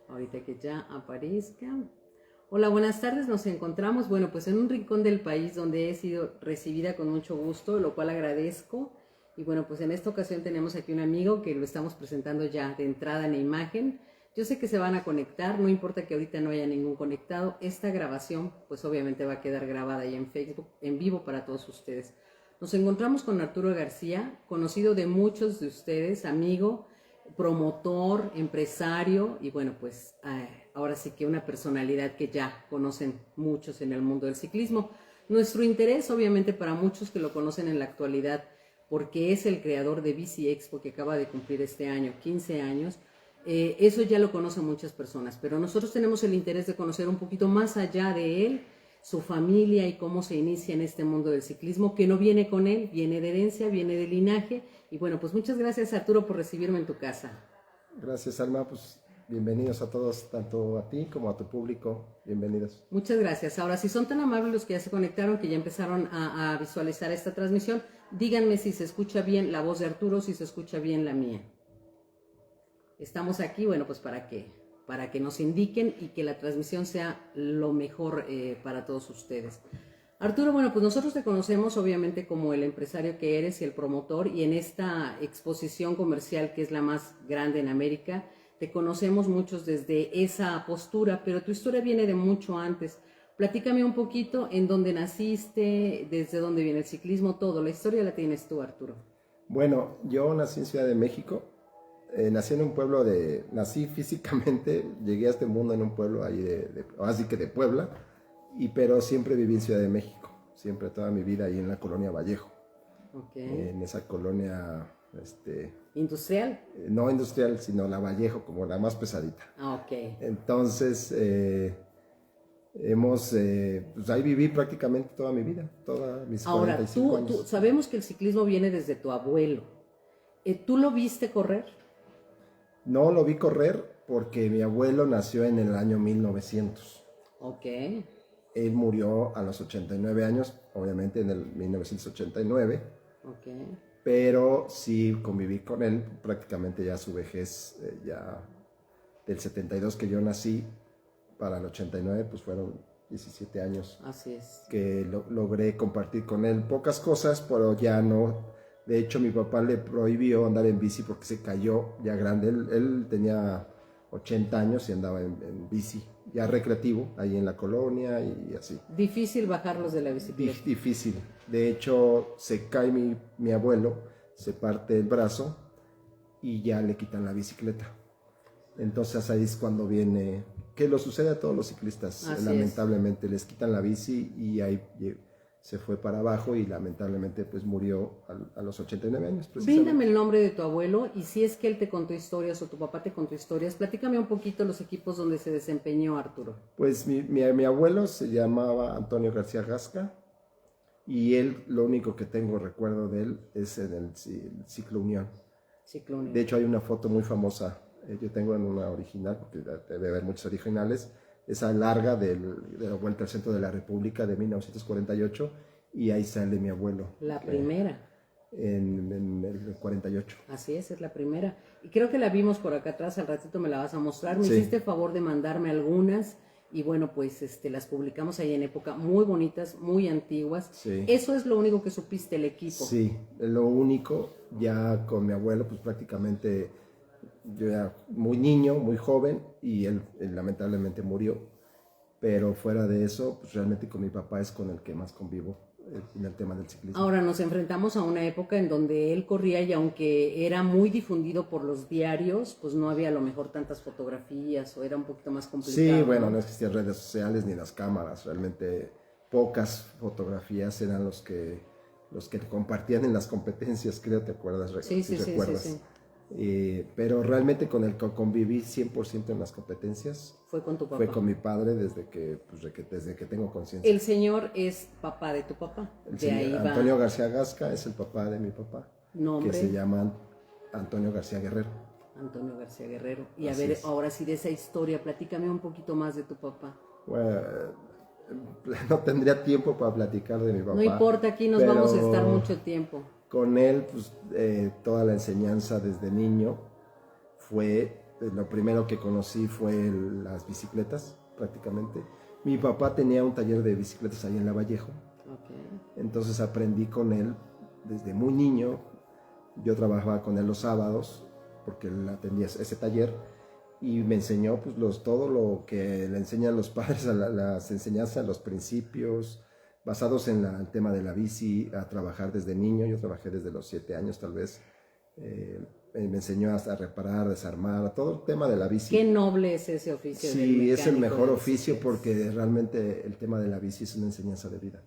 Ahorita que ya aparezca. Hola, buenas tardes, nos encontramos, bueno, pues en un rincón del país donde he sido recibida con mucho gusto, lo cual agradezco. Y bueno, pues en esta ocasión tenemos aquí un amigo que lo estamos presentando ya de entrada en la imagen. Yo sé que se van a conectar, no importa que ahorita no haya ningún conectado. Esta grabación, pues obviamente va a quedar grabada ahí en Facebook, en vivo para todos ustedes. Nos encontramos con Arturo García, conocido de muchos de ustedes, amigo, promotor, empresario y bueno, pues ahora sí que una personalidad que ya conocen muchos en el mundo del ciclismo. Nuestro interés, obviamente, para muchos que lo conocen en la actualidad, porque es el creador de Bici Expo que acaba de cumplir este año 15 años, eso ya lo conocen muchas personas, pero nosotros tenemos el interés de conocer un poquito más allá de él, su familia y cómo se inicia en este mundo del ciclismo, que no viene con él, viene de herencia, viene de linaje. Y bueno, pues muchas gracias, Arturo, por recibirme en tu casa. Gracias, Alma, pues bienvenidos a todos, tanto a ti como a tu público, bienvenidos. Muchas gracias. Ahora, si son tan amables los que ya se conectaron, que ya empezaron a visualizar esta transmisión, díganme si se escucha bien la voz de Arturo, si se escucha bien la mía. Estamos aquí, bueno, pues para que nos indiquen y que la transmisión sea lo mejor para todos ustedes. Arturo, bueno, pues nosotros te conocemos obviamente como el empresario que eres y el promotor, y en esta exposición comercial que es la más grande en América, te conocemos muchos desde esa postura, pero tu historia viene de mucho antes. Platícame un poquito en dónde naciste, desde dónde viene el ciclismo, todo. La historia la tienes tú, Arturo. Bueno, yo nací en Ciudad de México, nací en un pueblo nací físicamente, llegué a este mundo en un pueblo ahí así que de Puebla, pero siempre viví en Ciudad de México, siempre toda mi vida ahí en la colonia Vallejo. Okay. En esa colonia, ¿Industrial? No industrial, sino la Vallejo, como la más pesadita. Ok. Entonces, pues ahí viví prácticamente toda mi vida, todos mis Ahora, 45 años. sabemos que el ciclismo viene desde tu abuelo. ¿Tú lo viste correr? No lo vi correr porque mi abuelo nació en el año 1900. Ok. Él murió a los 89 años, obviamente en el 1989. Ok. Pero sí conviví con él prácticamente ya su vejez, ya del 72 que yo nací para el 89, pues fueron 17 años. Así es. Que logré compartir con él pocas cosas, pero ya no. De hecho, mi papá le prohibió andar en bici porque se cayó ya grande. Él tenía 80 años y andaba en bici, ya recreativo, ahí en la colonia y así. Difícil bajarlos de la bicicleta. Difícil. De hecho, se cae mi abuelo, se parte el brazo y ya le quitan la bicicleta. Entonces ahí es cuando viene, que lo sucede a todos los ciclistas, Así lamentablemente, les quitan la bici y ahí se fue para abajo y lamentablemente pues murió a los 89 años. Bríndame el nombre de tu abuelo y si es que él te contó historias o tu papá te contó historias, platícame un poquito los equipos donde se desempeñó Arturo. Pues mi abuelo se llamaba Antonio García Gasca y él, lo único que tengo recuerdo de él es en el Ciclo Unión. Ciclo Unión. De hecho hay una foto muy famosa, yo tengo en una original, porque debe haber muchas originales, esa larga de la Vuelta al Centro de la República de 1948, y ahí sale mi abuelo. La primera. En el 48. Así es la primera. Y creo que la vimos por acá atrás, al ratito me la vas a mostrar. Me hiciste favor de mandarme algunas y bueno, pues las publicamos ahí en época muy bonitas, muy antiguas. Sí. Eso es lo único que supiste el equipo. Sí, lo único, ya con mi abuelo, pues prácticamente yo era muy niño, muy joven, y él lamentablemente murió. Pero fuera de eso, pues realmente con mi papá es con el que más convivo en el tema del ciclismo. Ahora nos enfrentamos a una época en donde él corría y aunque era muy difundido por los diarios, pues no había a lo mejor tantas fotografías o era un poquito más complicado. Sí, bueno, no existían redes sociales ni las cámaras, realmente pocas fotografías eran los que compartían en las competencias, creo, ¿te acuerdas? Sí. Pero realmente con el que conviví 100% en las competencias fue con tu papá. Fue con mi padre desde que tengo conciencia. El señor es papá de tu papá. Antonio García Gasca es el papá de mi papá. ¿Nombre? Que se llama Antonio García Guerrero. Antonio García Guerrero. Y Así a ver, es. Ahora sí de esa historia, platícame un poquito más de tu papá. Bueno, no tendría tiempo para platicar de mi papá. No importa, aquí nos vamos a estar mucho tiempo. Con él, pues toda la enseñanza desde niño fue lo primero que conocí fue las bicicletas, prácticamente. Mi papá tenía un taller de bicicletas ahí en La Vallejo. Okay. Entonces aprendí con él desde muy niño. Yo trabajaba con él los sábados porque él atendía ese taller y me enseñó pues, todo lo que le enseñan los padres, las enseñanzas, los principios basados en el tema de la bici, a trabajar desde niño. Yo trabajé desde los 7 años tal vez. Me enseñó hasta a reparar, desarmar, a todo el tema de la bici. Qué noble es ese oficio. Sí, es el mejor oficio porque realmente el tema de la bici es una enseñanza de vida.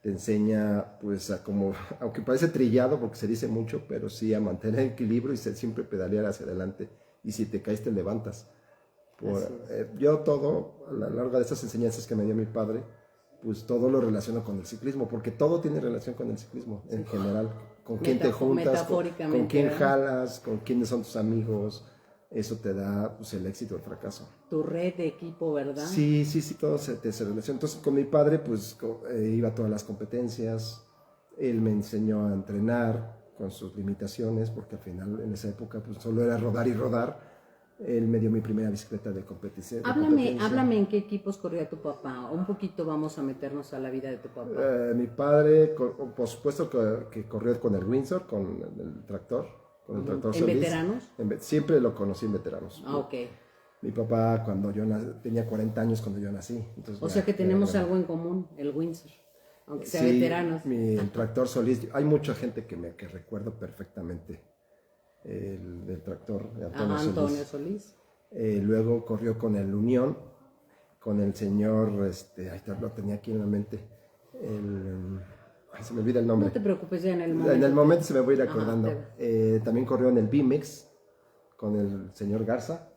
Te enseña, pues, a como, aunque parece trillado porque se dice mucho, pero sí a mantener el equilibrio y siempre pedalear hacia adelante. Y si te caes, te levantas. Yo todo, a lo largo de estas enseñanzas que me dio mi padre, pues todo lo relaciono con el ciclismo, porque todo tiene relación con el ciclismo en general. Con quién te juntas, con quién jalas, con quiénes son tus amigos. Eso te da pues, el éxito o el fracaso. Tu red de equipo, ¿verdad? Sí, todo se relaciona. Entonces con mi padre pues iba a todas las competencias. Él me enseñó a entrenar con sus limitaciones, porque al final en esa época pues solo era rodar y rodar. Él me dio mi primera bicicleta de competición. Háblame en qué equipos corría tu papá. Un poquito vamos a meternos a la vida de tu papá. Mi padre, por supuesto que corrió con el Windsor, con el tractor. Con el tractor ¿En Solís. veteranos? Siempre lo conocí en veteranos. Ah, ok. Mi papá cuando yo tenía 40 años cuando yo nací. Entonces o sea que tenemos algo en común, el Windsor. Aunque sea sí, veteranos. El tractor Solís. Hay mucha gente que recuerdo perfectamente. El tractor de Antonio Solís. Luego corrió con el Unión, con el señor, lo tenía aquí en la mente, se me olvida el nombre. No te preocupes, ya en el momento. En el momento se me voy a ir acordando. También corrió en el BMX, con el señor Garza.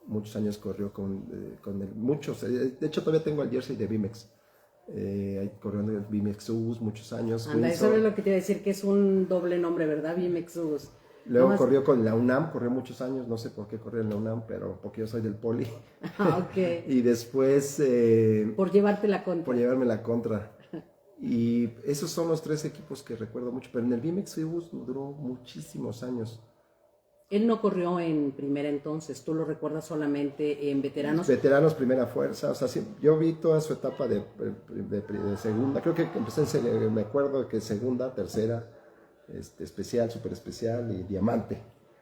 Muchos años corrió con él, muchos. De hecho, todavía tengo el jersey de BMX. Corrió en el BMX US muchos años. Anda, eso es lo que te iba a decir, que es un doble nombre, ¿verdad? BMX US. Luego corrió con la UNAM, corrió muchos años, no sé por qué corrió en la UNAM, pero porque yo soy del Poli. Ok. Y después... por llevarte la contra. Por llevarme la contra. Y esos son los 3 equipos que recuerdo mucho, pero en el BMX Bus duró muchísimos años. Él no corrió en primera entonces, tú lo recuerdas solamente en veteranos. Veteranos, primera fuerza, o sea, sí, yo vi toda su etapa de segunda, creo que empecé, me acuerdo que segunda, tercera, especial, super especial y diamante.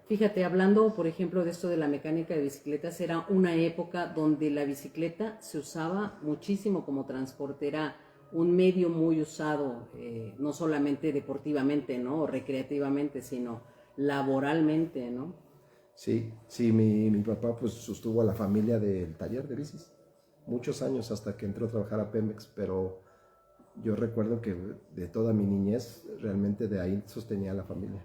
Fíjate, hablando por ejemplo de esto de la mecánica de bicicletas, era una época donde la bicicleta se usaba muchísimo como transporte, era un medio muy usado, no solamente deportivamente, ¿no? O recreativamente, sino laboralmente, ¿no? Sí, mi papá pues sostuvo a la familia del taller de bicis muchos años hasta que entró a trabajar a Pemex, pero yo recuerdo que de toda mi niñez realmente de ahí sostenía a la familia.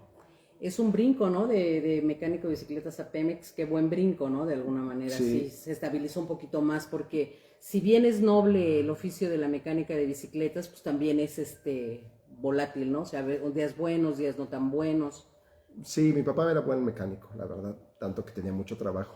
Es un brinco, ¿no? De mecánico de bicicletas a Pemex, qué buen brinco, ¿no? De alguna manera, sí, se estabilizó un poquito más porque si bien es noble el oficio de la mecánica de bicicletas, pues también es volátil, ¿no? O sea, días buenos, días no tan buenos. Sí, mi papá era buen mecánico, la verdad, tanto que tenía mucho trabajo,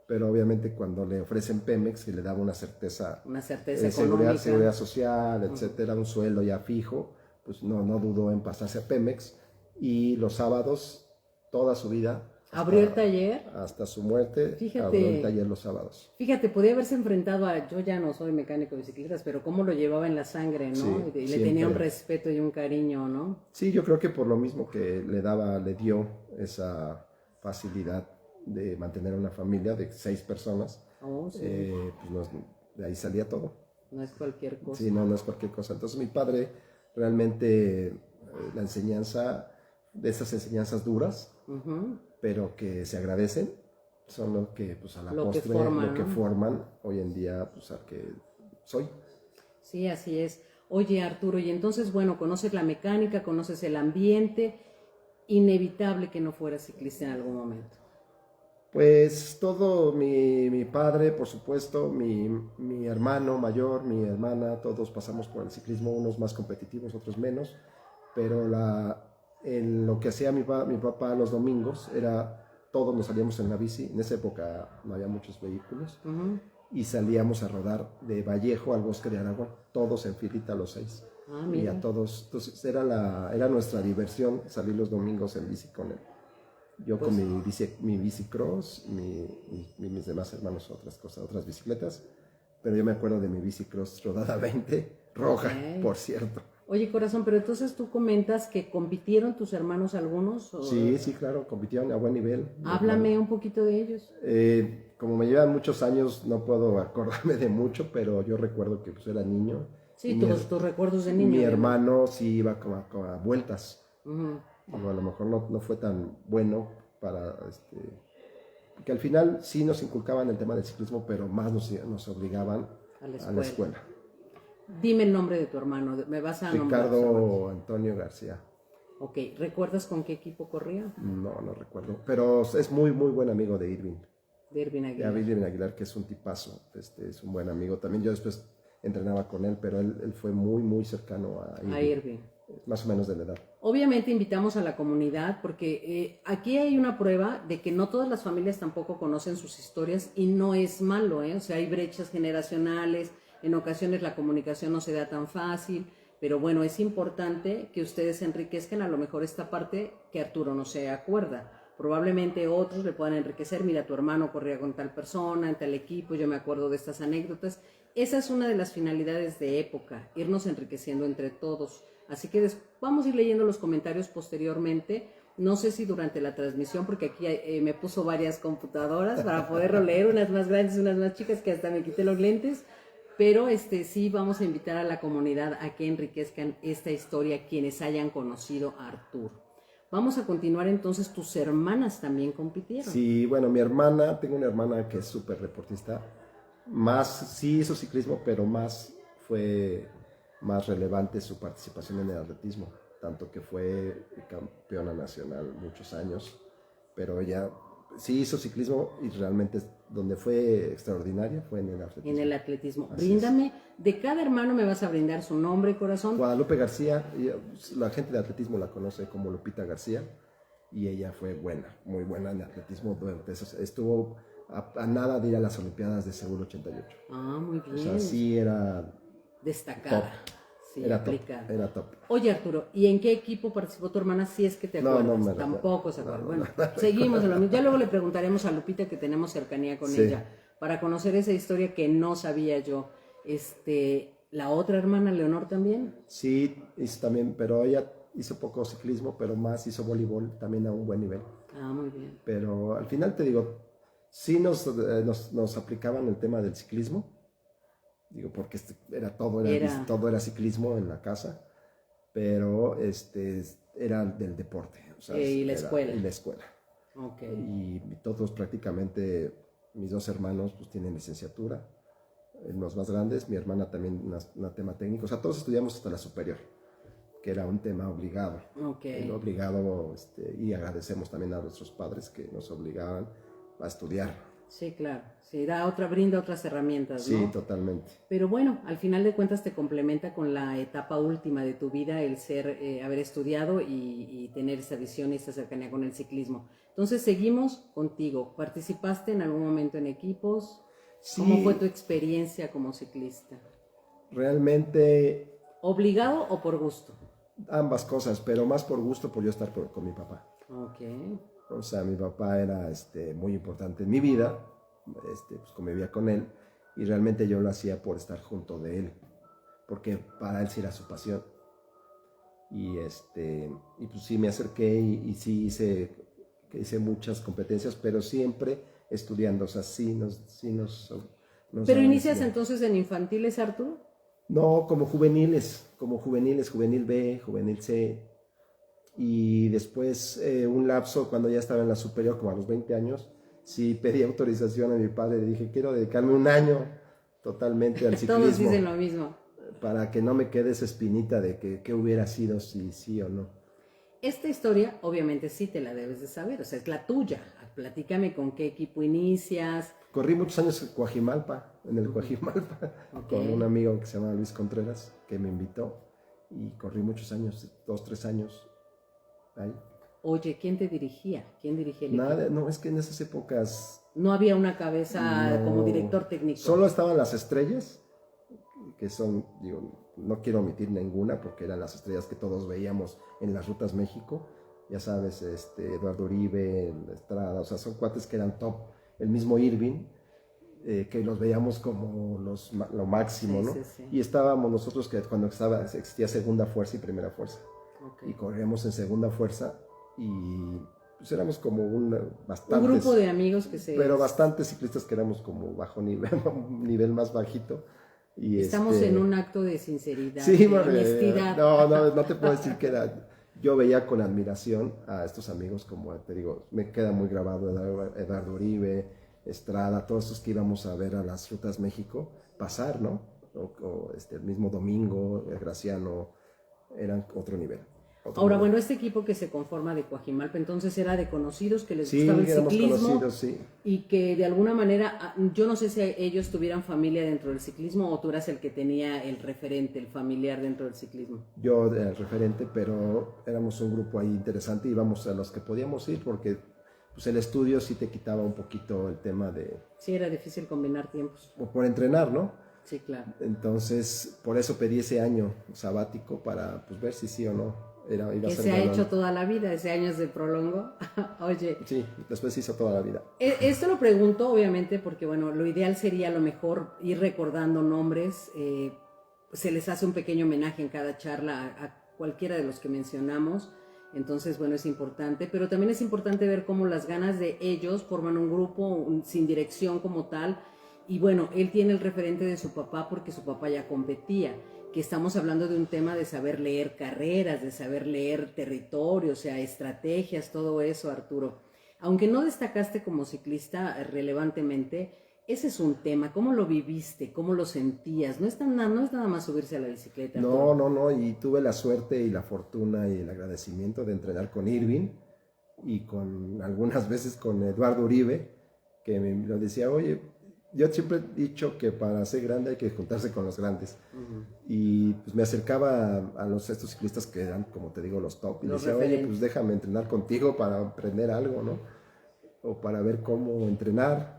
pero obviamente cuando le ofrecen Pemex y le daba una certeza económica, seguridad social, etcétera, un sueldo ya fijo, pues no dudó en pasarse a Pemex. Y los sábados, toda su vida. ¿Abrió el taller? Hasta su muerte, fíjate, abrió el taller los sábados. Fíjate, podía haberse enfrentado yo ya no soy mecánico de bicicletas, pero cómo lo llevaba en la sangre, ¿no? Sí, y le tenía un respeto y un cariño, ¿no? Sí, yo creo que por lo mismo que le dio esa facilidad de mantener una familia de 6 personas, sí. Pues de ahí salía todo. No es cualquier cosa. Sí, no es cualquier cosa. Entonces mi padre realmente la enseñanza, de esas enseñanzas duras, pero que se agradecen, son lo que pues a la postre que forman hoy en día pues al que soy. Sí, así es. Oye, Arturo, y entonces, bueno, conoces la mecánica, conoces el ambiente, inevitable que no fueras ciclista en algún momento. Pues todo, mi padre, por supuesto, mi hermano mayor, mi hermana, todos pasamos por el ciclismo, unos más competitivos, otros menos, pero lo que hacía mi papá los domingos era, todos nos salíamos en la bici, en esa época no había muchos vehículos, y salíamos a rodar de Vallejo al Bosque de Aragón, todos en filita los 6. Y a todos, entonces era nuestra diversión salir los domingos en bici con él. Yo Pues, con mi bicicross, mis demás hermanos otras cosas, otras bicicletas, pero yo me acuerdo de mi bicicross rodada 20, roja, ok. por cierto. Oye, corazón, pero entonces tú comentas que compitieron tus hermanos algunos. Sí, sí, claro, compitieron a buen nivel, mi hermano. Háblame un poquito de ellos. Como me llevan muchos años, no puedo acordarme de mucho, pero yo recuerdo que pues, era niño y Sí, tus recuerdos de niño, mi obviamente. hermano sí iba como a vueltas. Ujú. Digo, a lo mejor no fue tan bueno para, que al final sí nos inculcaban el tema del ciclismo, pero más nos obligaban A la a la escuela. escuela. Dime el nombre de tu hermano, me vas a nombrar sus hermanos. Ricardo Antonio García, Ok, ¿recuerdas con qué equipo corría? no recuerdo, pero es muy, muy buen amigo de Irving. De Irving De Aguilar. Irving Aguilar, que es un tipazo, es un buen amigo. También yo después entrenaba con él, pero él fue muy, muy cercano a A Irving, Irving. más o menos de la edad. Obviamente invitamos a la comunidad porque aquí hay una prueba de que no todas las familias tampoco conocen sus historias y no es malo, ¿eh? O sea, hay brechas generacionales, en ocasiones la comunicación no se da tan fácil, pero bueno, es importante que ustedes enriquezcan a lo mejor esta parte que Arturo no se acuerda. Probablemente otros le puedan enriquecer, mira, tu hermano corría con tal persona, en tal equipo, yo me acuerdo de estas anécdotas. Esa es una de las finalidades de época, irnos enriqueciendo entre todos. Así que vamos a ir leyendo los comentarios posteriormente. No sé si durante la transmisión, porque aquí me puso varias computadoras para poderlo leer, unas más grandes, unas más chicas, que hasta me quité los lentes. Pero sí vamos a invitar a la comunidad a que enriquezcan esta historia quienes hayan conocido a Arturo. Vamos a continuar entonces, tus hermanas también compitieron. Sí, bueno, tengo una hermana que es súper deportista, sí hizo ciclismo, pero fue más relevante su participación en el atletismo, tanto que fue campeona nacional muchos años, pero ella sí hizo ciclismo y realmente donde fue extraordinaria fue en el atletismo. En el atletismo. Así Bríndame, de cada hermano me vas a brindar su nombre, corazón. Guadalupe García, la gente de atletismo la conoce como Lupita García y ella fue muy buena en atletismo, estuvo a nada de ir a las Olimpiadas de Seúl 88. Ah, muy bien. O sea, sí era destacada. top. Sí, Era aplicada. top, era top. Oye, Arturo, ¿y en qué equipo participó tu hermana? Si es que te acuerdas. No me Tampoco se acuerda. no, Bueno, no seguimos en lo mismo. Ya luego le preguntaremos a Lupita, que tenemos cercanía con Sí. ella, para conocer esa historia que no sabía yo. La otra hermana, Leonor, también. Sí, hizo también, pero ella hizo poco ciclismo, pero más hizo voleibol también a un buen nivel. Ah, muy bien. Pero al final te digo, sí nos aplicaban el tema del ciclismo, digo, porque todo era ciclismo en la casa, pero era del deporte, o sea, Y la escuela. Y la escuela. Ok. Y todos prácticamente, mis dos hermanos pues tienen licenciatura, los más grandes, mi hermana también un tema técnico, o sea, todos estudiamos hasta la superior, que era un tema obligado. Ok. Obligado, y agradecemos también a nuestros padres que nos obligaban a estudiar. Sí, claro. Sí, brinda otras herramientas, ¿no? Sí, totalmente. Pero bueno, al final de cuentas te complementa con la etapa última de tu vida, el haber estudiado y tener esa visión y esa cercanía con el ciclismo. Entonces seguimos contigo. ¿Participaste en algún momento en equipos? Sí, ¿Cómo fue tu experiencia como ciclista? realmente ¿Obligado o por gusto? ambas cosas, pero más por gusto por yo estar con mi papá. Ok. O sea, mi papá era muy importante en mi vida, pues convivía con él y realmente yo lo hacía por estar junto de él, porque para él sí era su pasión. Y pues sí me acerqué y sí hice muchas competencias, pero siempre estudiando, o sea, sí nos ¿Pero inicias daban entonces en infantiles, Arturo? No, como juveniles, juvenil B, juvenil C. Y después, un lapso, cuando ya estaba en la superior, como a los 20 años, sí pedí autorización a mi padre, le dije, quiero dedicarme un año totalmente al ciclismo. Todos dicen lo mismo. Para que no me quede esa espinita de que qué hubiera sido si sí o no. Esta historia, obviamente, sí te la debes de saber, o sea, es la tuya. Platícame con qué equipo inicias. Corrí muchos años en Coajimalpa, Okay. con un amigo que se llama Luis Contreras, que me invitó, y corrí muchos años, 2-3 años ahí. Oye, ¿quién te dirigía? ¿Quién dirigía el equipo? Nada, no, es que en esas épocas No había una cabeza no, como director técnico. solo estaban las estrellas, que son, digo, no quiero omitir ninguna porque eran las estrellas que todos veíamos en las rutas México, ya sabes, Eduardo Uribe, Estrada, o sea, son cuates que eran top. El mismo Irving, que los veíamos como lo máximo, Sí, ¿no? sí, sí. Y estábamos nosotros que cuando existía segunda fuerza y primera fuerza. Okay. Y corríamos en segunda fuerza y pues éramos como Un bastantes, grupo de amigos que pero bastantes ciclistas que éramos como bajo nivel, un nivel más bajito. Y estamos en un acto de sinceridad, sí, de porque, honestidad. no te puedo decir que era. Yo veía con admiración a estos amigos, como te digo, me queda muy grabado Eduardo Uribe, Estrada, todos esos que íbamos a ver a las Rutas México pasar, ¿no? El mismo Domingo, Graciano, eran otro nivel. Ahora, bueno, este equipo que se conforma de Coajimalpa, entonces era de conocidos que les Sí, gustaba el éramos ciclismo conocidos, sí. y que de alguna manera, yo no sé si ellos tuvieran familia dentro del ciclismo o tú eras el que tenía el referente, el familiar dentro del ciclismo. Yo era el referente, pero éramos un grupo ahí interesante y íbamos a los que podíamos ir porque pues el estudio sí te quitaba un poquito el tema de... Sí, era difícil combinar tiempos. por entrenar, ¿no? Sí, claro. Entonces, por eso pedí ese año sabático para pues, ver si sí o no. Iba Que a ser se ha bueno. hecho toda la vida, ese año se prolongó. Oye. Sí, después se hizo toda la vida. Esto lo pregunto obviamente porque, bueno, lo ideal sería a lo mejor ir recordando nombres, se les hace un pequeño homenaje en cada charla a cualquiera de los que mencionamos, entonces, bueno, es importante, pero también es importante ver cómo las ganas de ellos forman un grupo sin dirección como tal, y bueno, él tiene el referente de su papá porque su papá ya competía, que estamos hablando de un tema de saber leer carreras, de saber leer territorios, o sea, estrategias, todo eso, Arturo. Aunque no destacaste como ciclista relevantemente, ese es un tema. ¿Cómo lo viviste? ¿Cómo lo sentías? No es nada más subirse a la bicicleta. No. Y tuve la suerte y la fortuna y el agradecimiento de entrenar con Irving y con algunas veces con Eduardo Uribe, que me lo decía, oye, yo siempre he dicho que para ser grande hay que juntarse con los grandes. Y pues me acercaba a estos ciclistas que eran, como te digo, los top. Y Los decía, referentes. oye, pues déjame entrenar contigo para aprender algo, ¿no? O para ver cómo entrenar.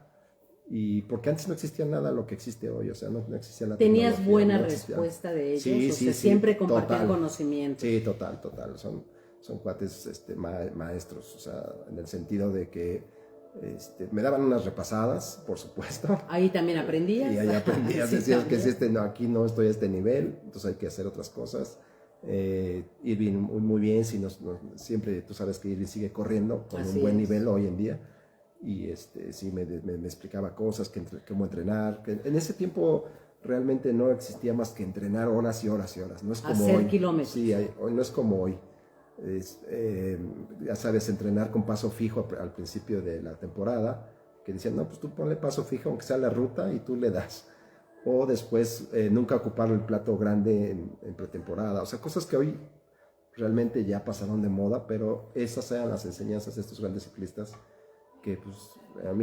Y porque antes no existía nada lo que existe hoy, o sea, no existía la ¿Tenías tecnología, buena no existía. respuesta de ellos? Sí, o sí, sea, sí, siempre compartían total. conocimiento. Sí, total. Son cuates maestros, o sea, en el sentido de que me daban unas repasadas, por supuesto. Ahí también aprendías. Y ahí aprendías, Sí, decías también. que no, aquí no estoy a este nivel, entonces hay que hacer otras cosas. Irving muy bien, siempre tú sabes que Irving sigue corriendo con Así un buen es. nivel hoy en día. Y sí me explicaba cosas, cómo entrenar. Que en ese tiempo realmente no existía más que entrenar horas y horas y horas. No es como Hacer hoy. kilómetros. Sí, hoy no es como hoy. Ya sabes, entrenar con paso fijo al principio de la temporada, que decían, no, pues tú ponle paso fijo aunque sea la ruta y tú le das. O después nunca ocupar el plato grande en pretemporada. O sea, cosas que hoy realmente ya pasaron de moda, pero esas eran las enseñanzas de estos grandes ciclistas que pues a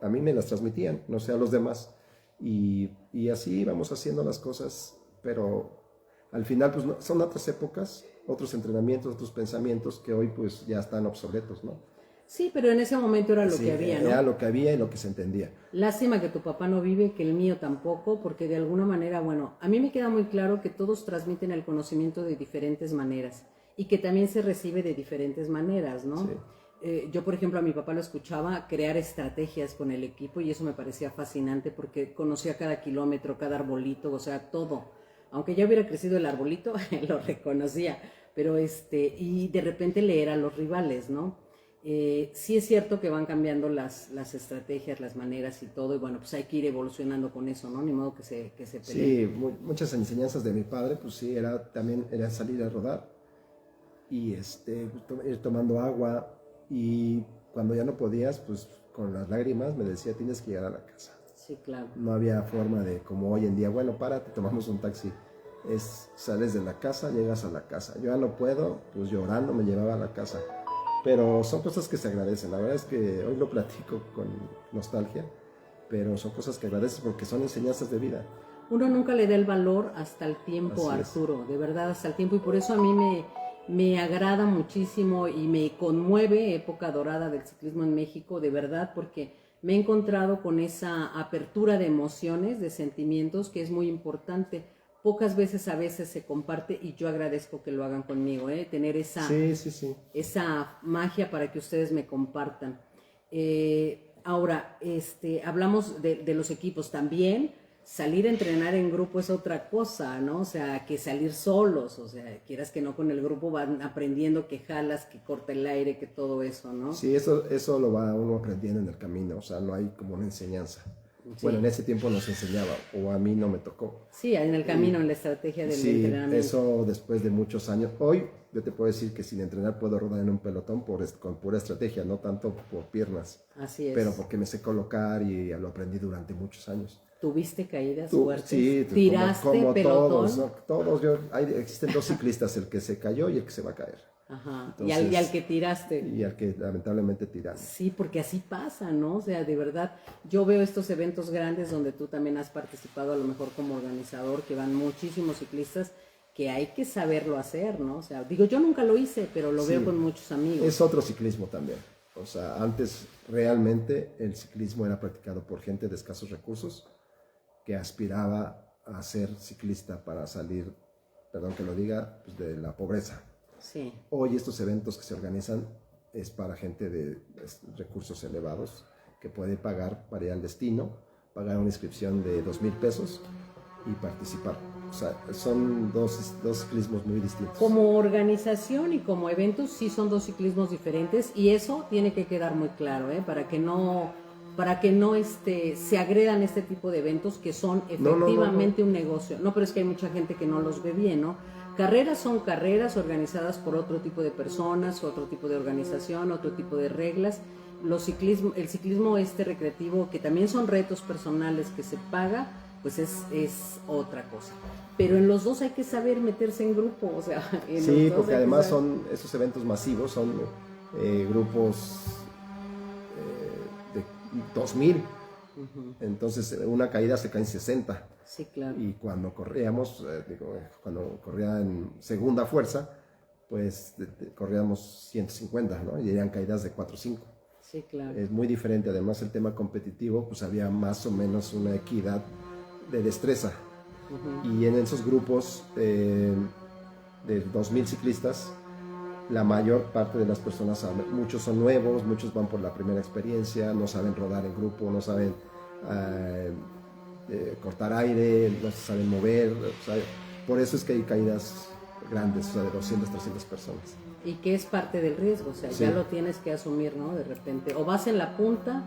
mí me las transmitían, no sé a los demás. Y así íbamos haciendo las cosas, pero al final pues son otras épocas, otros entrenamientos, otros pensamientos que hoy pues ya están obsoletos, ¿no? Sí, pero en ese momento era lo Sí, que había, ¿no? Era lo que había y lo que se entendía. Lástima que tu papá no vive, que el mío tampoco, porque de alguna manera, bueno, a mí me queda muy claro que todos transmiten el conocimiento de diferentes maneras y que también se recibe de diferentes maneras, ¿no? Sí. Yo, por ejemplo, a mi papá lo escuchaba crear estrategias con el equipo y eso me parecía fascinante porque conocía cada kilómetro, cada arbolito, o sea, todo. Aunque ya hubiera crecido el arbolito, lo reconocía, pero y de repente leer a los rivales, ¿no? Sí es cierto que van cambiando las estrategias, las maneras y todo, y bueno, pues hay que ir evolucionando con eso, ¿no? Ni modo que se peleen. Sí, muchas enseñanzas de mi padre, pues sí, también era salir a rodar y ir tomando agua, y cuando ya no podías, pues con las lágrimas me decía, tienes que llegar a la casa. Sí, claro. No había forma de, como hoy en día, bueno, párate, tomamos un taxi. Sales de la casa, llegas a la casa. Yo ya no puedo, pues llorando me llevaba a la casa. Pero son cosas que se agradecen. La verdad es que hoy lo platico con nostalgia, pero son cosas que agradeces porque son enseñanzas de vida. Uno nunca le da el valor hasta el tiempo, Así es. Arturo, de verdad, hasta el tiempo, y por eso a mí me agrada muchísimo y me conmueve época dorada del ciclismo en México, de verdad, porque me he encontrado con esa apertura de emociones, de sentimientos, que es muy importante, pocas veces a veces se comparte y yo agradezco que lo hagan conmigo, tener esa, Sí. esa magia para que ustedes me compartan. Ahora, hablamos de los equipos también. Salir a entrenar en grupo es otra cosa, ¿no? O sea, que salir solos, o sea, quieras que no, con el grupo van aprendiendo que jalas, que corta el aire, que todo eso, ¿no? Sí, eso lo va uno aprendiendo en el camino, o sea, no hay como una enseñanza. Sí. Bueno, en ese tiempo nos enseñaba, o a mí no me tocó. Sí, en el camino, en la estrategia del Sí, entrenamiento. eso después de muchos años. Hoy yo te puedo decir que sin entrenar puedo rodar en un pelotón con pura estrategia, no tanto por piernas. Así es. Pero porque me sé colocar y lo aprendí durante muchos años. ¿Tuviste caídas fuertes? Sí, ¿Tiraste como pelotón? todos, ¿no? Todos, existen dos ciclistas, el que se cayó y el que se va a caer. Ajá. Entonces, y al que tiraste. Y al que lamentablemente tiraron. Sí, porque así pasa, ¿no? O sea, de verdad, yo veo estos eventos grandes donde tú también has participado, a lo mejor como organizador, que van muchísimos ciclistas, que hay que saberlo hacer, ¿no? O sea, digo, yo nunca lo hice, pero lo veo con muchos amigos. Es otro ciclismo también. O sea, antes realmente el ciclismo era practicado por gente de escasos recursos que aspiraba a ser ciclista para salir, perdón que lo diga, pues de la pobreza. Sí. Hoy estos eventos que se organizan es para gente de recursos elevados que puede pagar para ir al destino, pagar una inscripción de 2,000 pesos y participar. O sea, son dos ciclismos muy distintos. Como organización y como eventos sí son dos ciclismos diferentes y eso tiene que quedar muy claro, para que no se agredan este tipo de eventos que son efectivamente un negocio. No, pero es que hay mucha gente que no los ve bien, ¿no? Carreras son carreras organizadas por otro tipo de personas, otro tipo de organización, otro tipo de reglas. El ciclismo recreativo, que también son retos personales que se paga, pues es otra cosa. Pero en los dos hay que saber meterse en grupo, o sea, sí, porque además son esos eventos masivos, son grupos de 2,000. Entonces, una caída se caen 60. Sí, claro. Y cuando corríamos, cuando corría en segunda fuerza, pues corríamos 150, ¿no? Y eran caídas de 4 o 5. Sí, claro. Es muy diferente. Además, el tema competitivo, pues había más o menos una equidad de destreza. Y en esos grupos de 2,000 ciclistas, la mayor parte de las personas, muchos son nuevos, muchos van por la primera experiencia, no saben rodar en grupo, no saben cortar aire, no se saben mover. O sea, por eso es que hay caídas grandes, o sea, de 200, 300 personas. Y que es parte del riesgo, o sea, ya lo tienes que asumir, ¿no? De repente, o vas en la punta,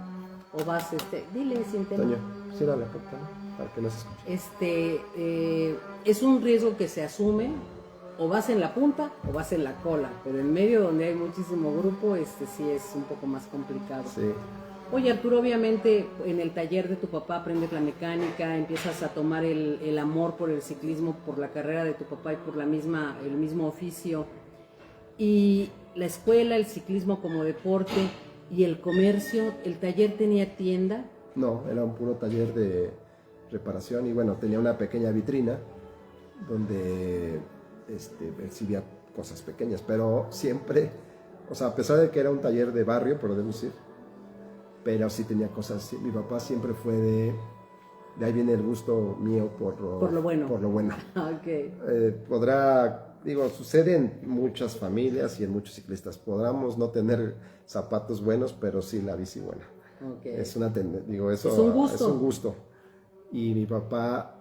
o vas, dile sin tema. Toño, cierra la puerta, ¿no? Para que no se escuche. Es un riesgo que se asume, o vas en la punta o vas en la cola, pero en medio donde hay muchísimo grupo, sí es un poco más complicado. Sí. Oye, Arturo, obviamente en el taller de tu papá aprendes la mecánica, empiezas a tomar el amor por el ciclismo, por la carrera de tu papá y por el mismo oficio. Y la escuela, el ciclismo como deporte y el comercio, ¿el taller tenía tienda? No, era un puro taller de reparación y bueno, tenía una pequeña vitrina donde exhibía cosas pequeñas, pero siempre, o sea, a pesar de que era un taller de barrio, podemos decir, pero sí tenía cosas. Mi papá siempre fue de ahí viene el gusto mío por lo bueno. Por lo bueno. Okay. Sucede en muchas familias y en muchos ciclistas. Podamos no tener zapatos buenos, pero sí la bici buena. Okay. Es una eso es un gusto. Es un gusto. Y mi papá,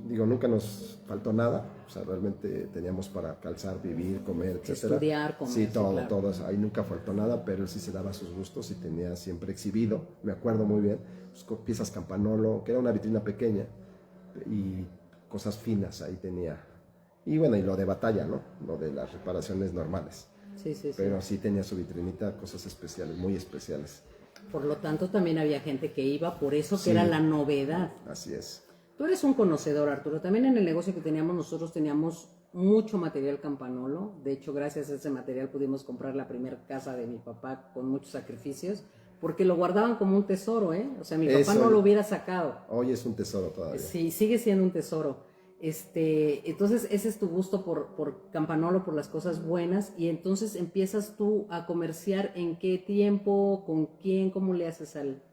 nunca nos faltó nada. O sea, realmente teníamos para calzar, vivir, comer, etcétera. Estudiar, comer. Sí, todo. Ahí nunca faltó nada, pero él sí se daba sus gustos y tenía siempre exhibido, me acuerdo muy bien, pues, piezas Campanolo, que era una vitrina pequeña, y cosas finas ahí tenía. Y bueno, y lo de batalla, ¿no? Lo de las reparaciones normales. Sí. Pero sí tenía su vitrinita, cosas especiales, muy especiales. Por lo tanto, también había gente que iba, por eso que era la novedad. Así es. Tú eres un conocedor, Arturo. También en el negocio que teníamos nosotros teníamos mucho material Campanolo. De hecho, gracias a ese material pudimos comprar la primera casa de mi papá con muchos sacrificios, porque lo guardaban como un tesoro, ¿eh? O sea, mi papá no lo hubiera sacado. Hoy es un tesoro todavía. Sí, sigue siendo un tesoro. Entonces ese es tu gusto por Campanolo, por las cosas buenas, y entonces empiezas tú a comerciar. ¿En qué tiempo? ¿Con quién? ¿Cómo le haces al...?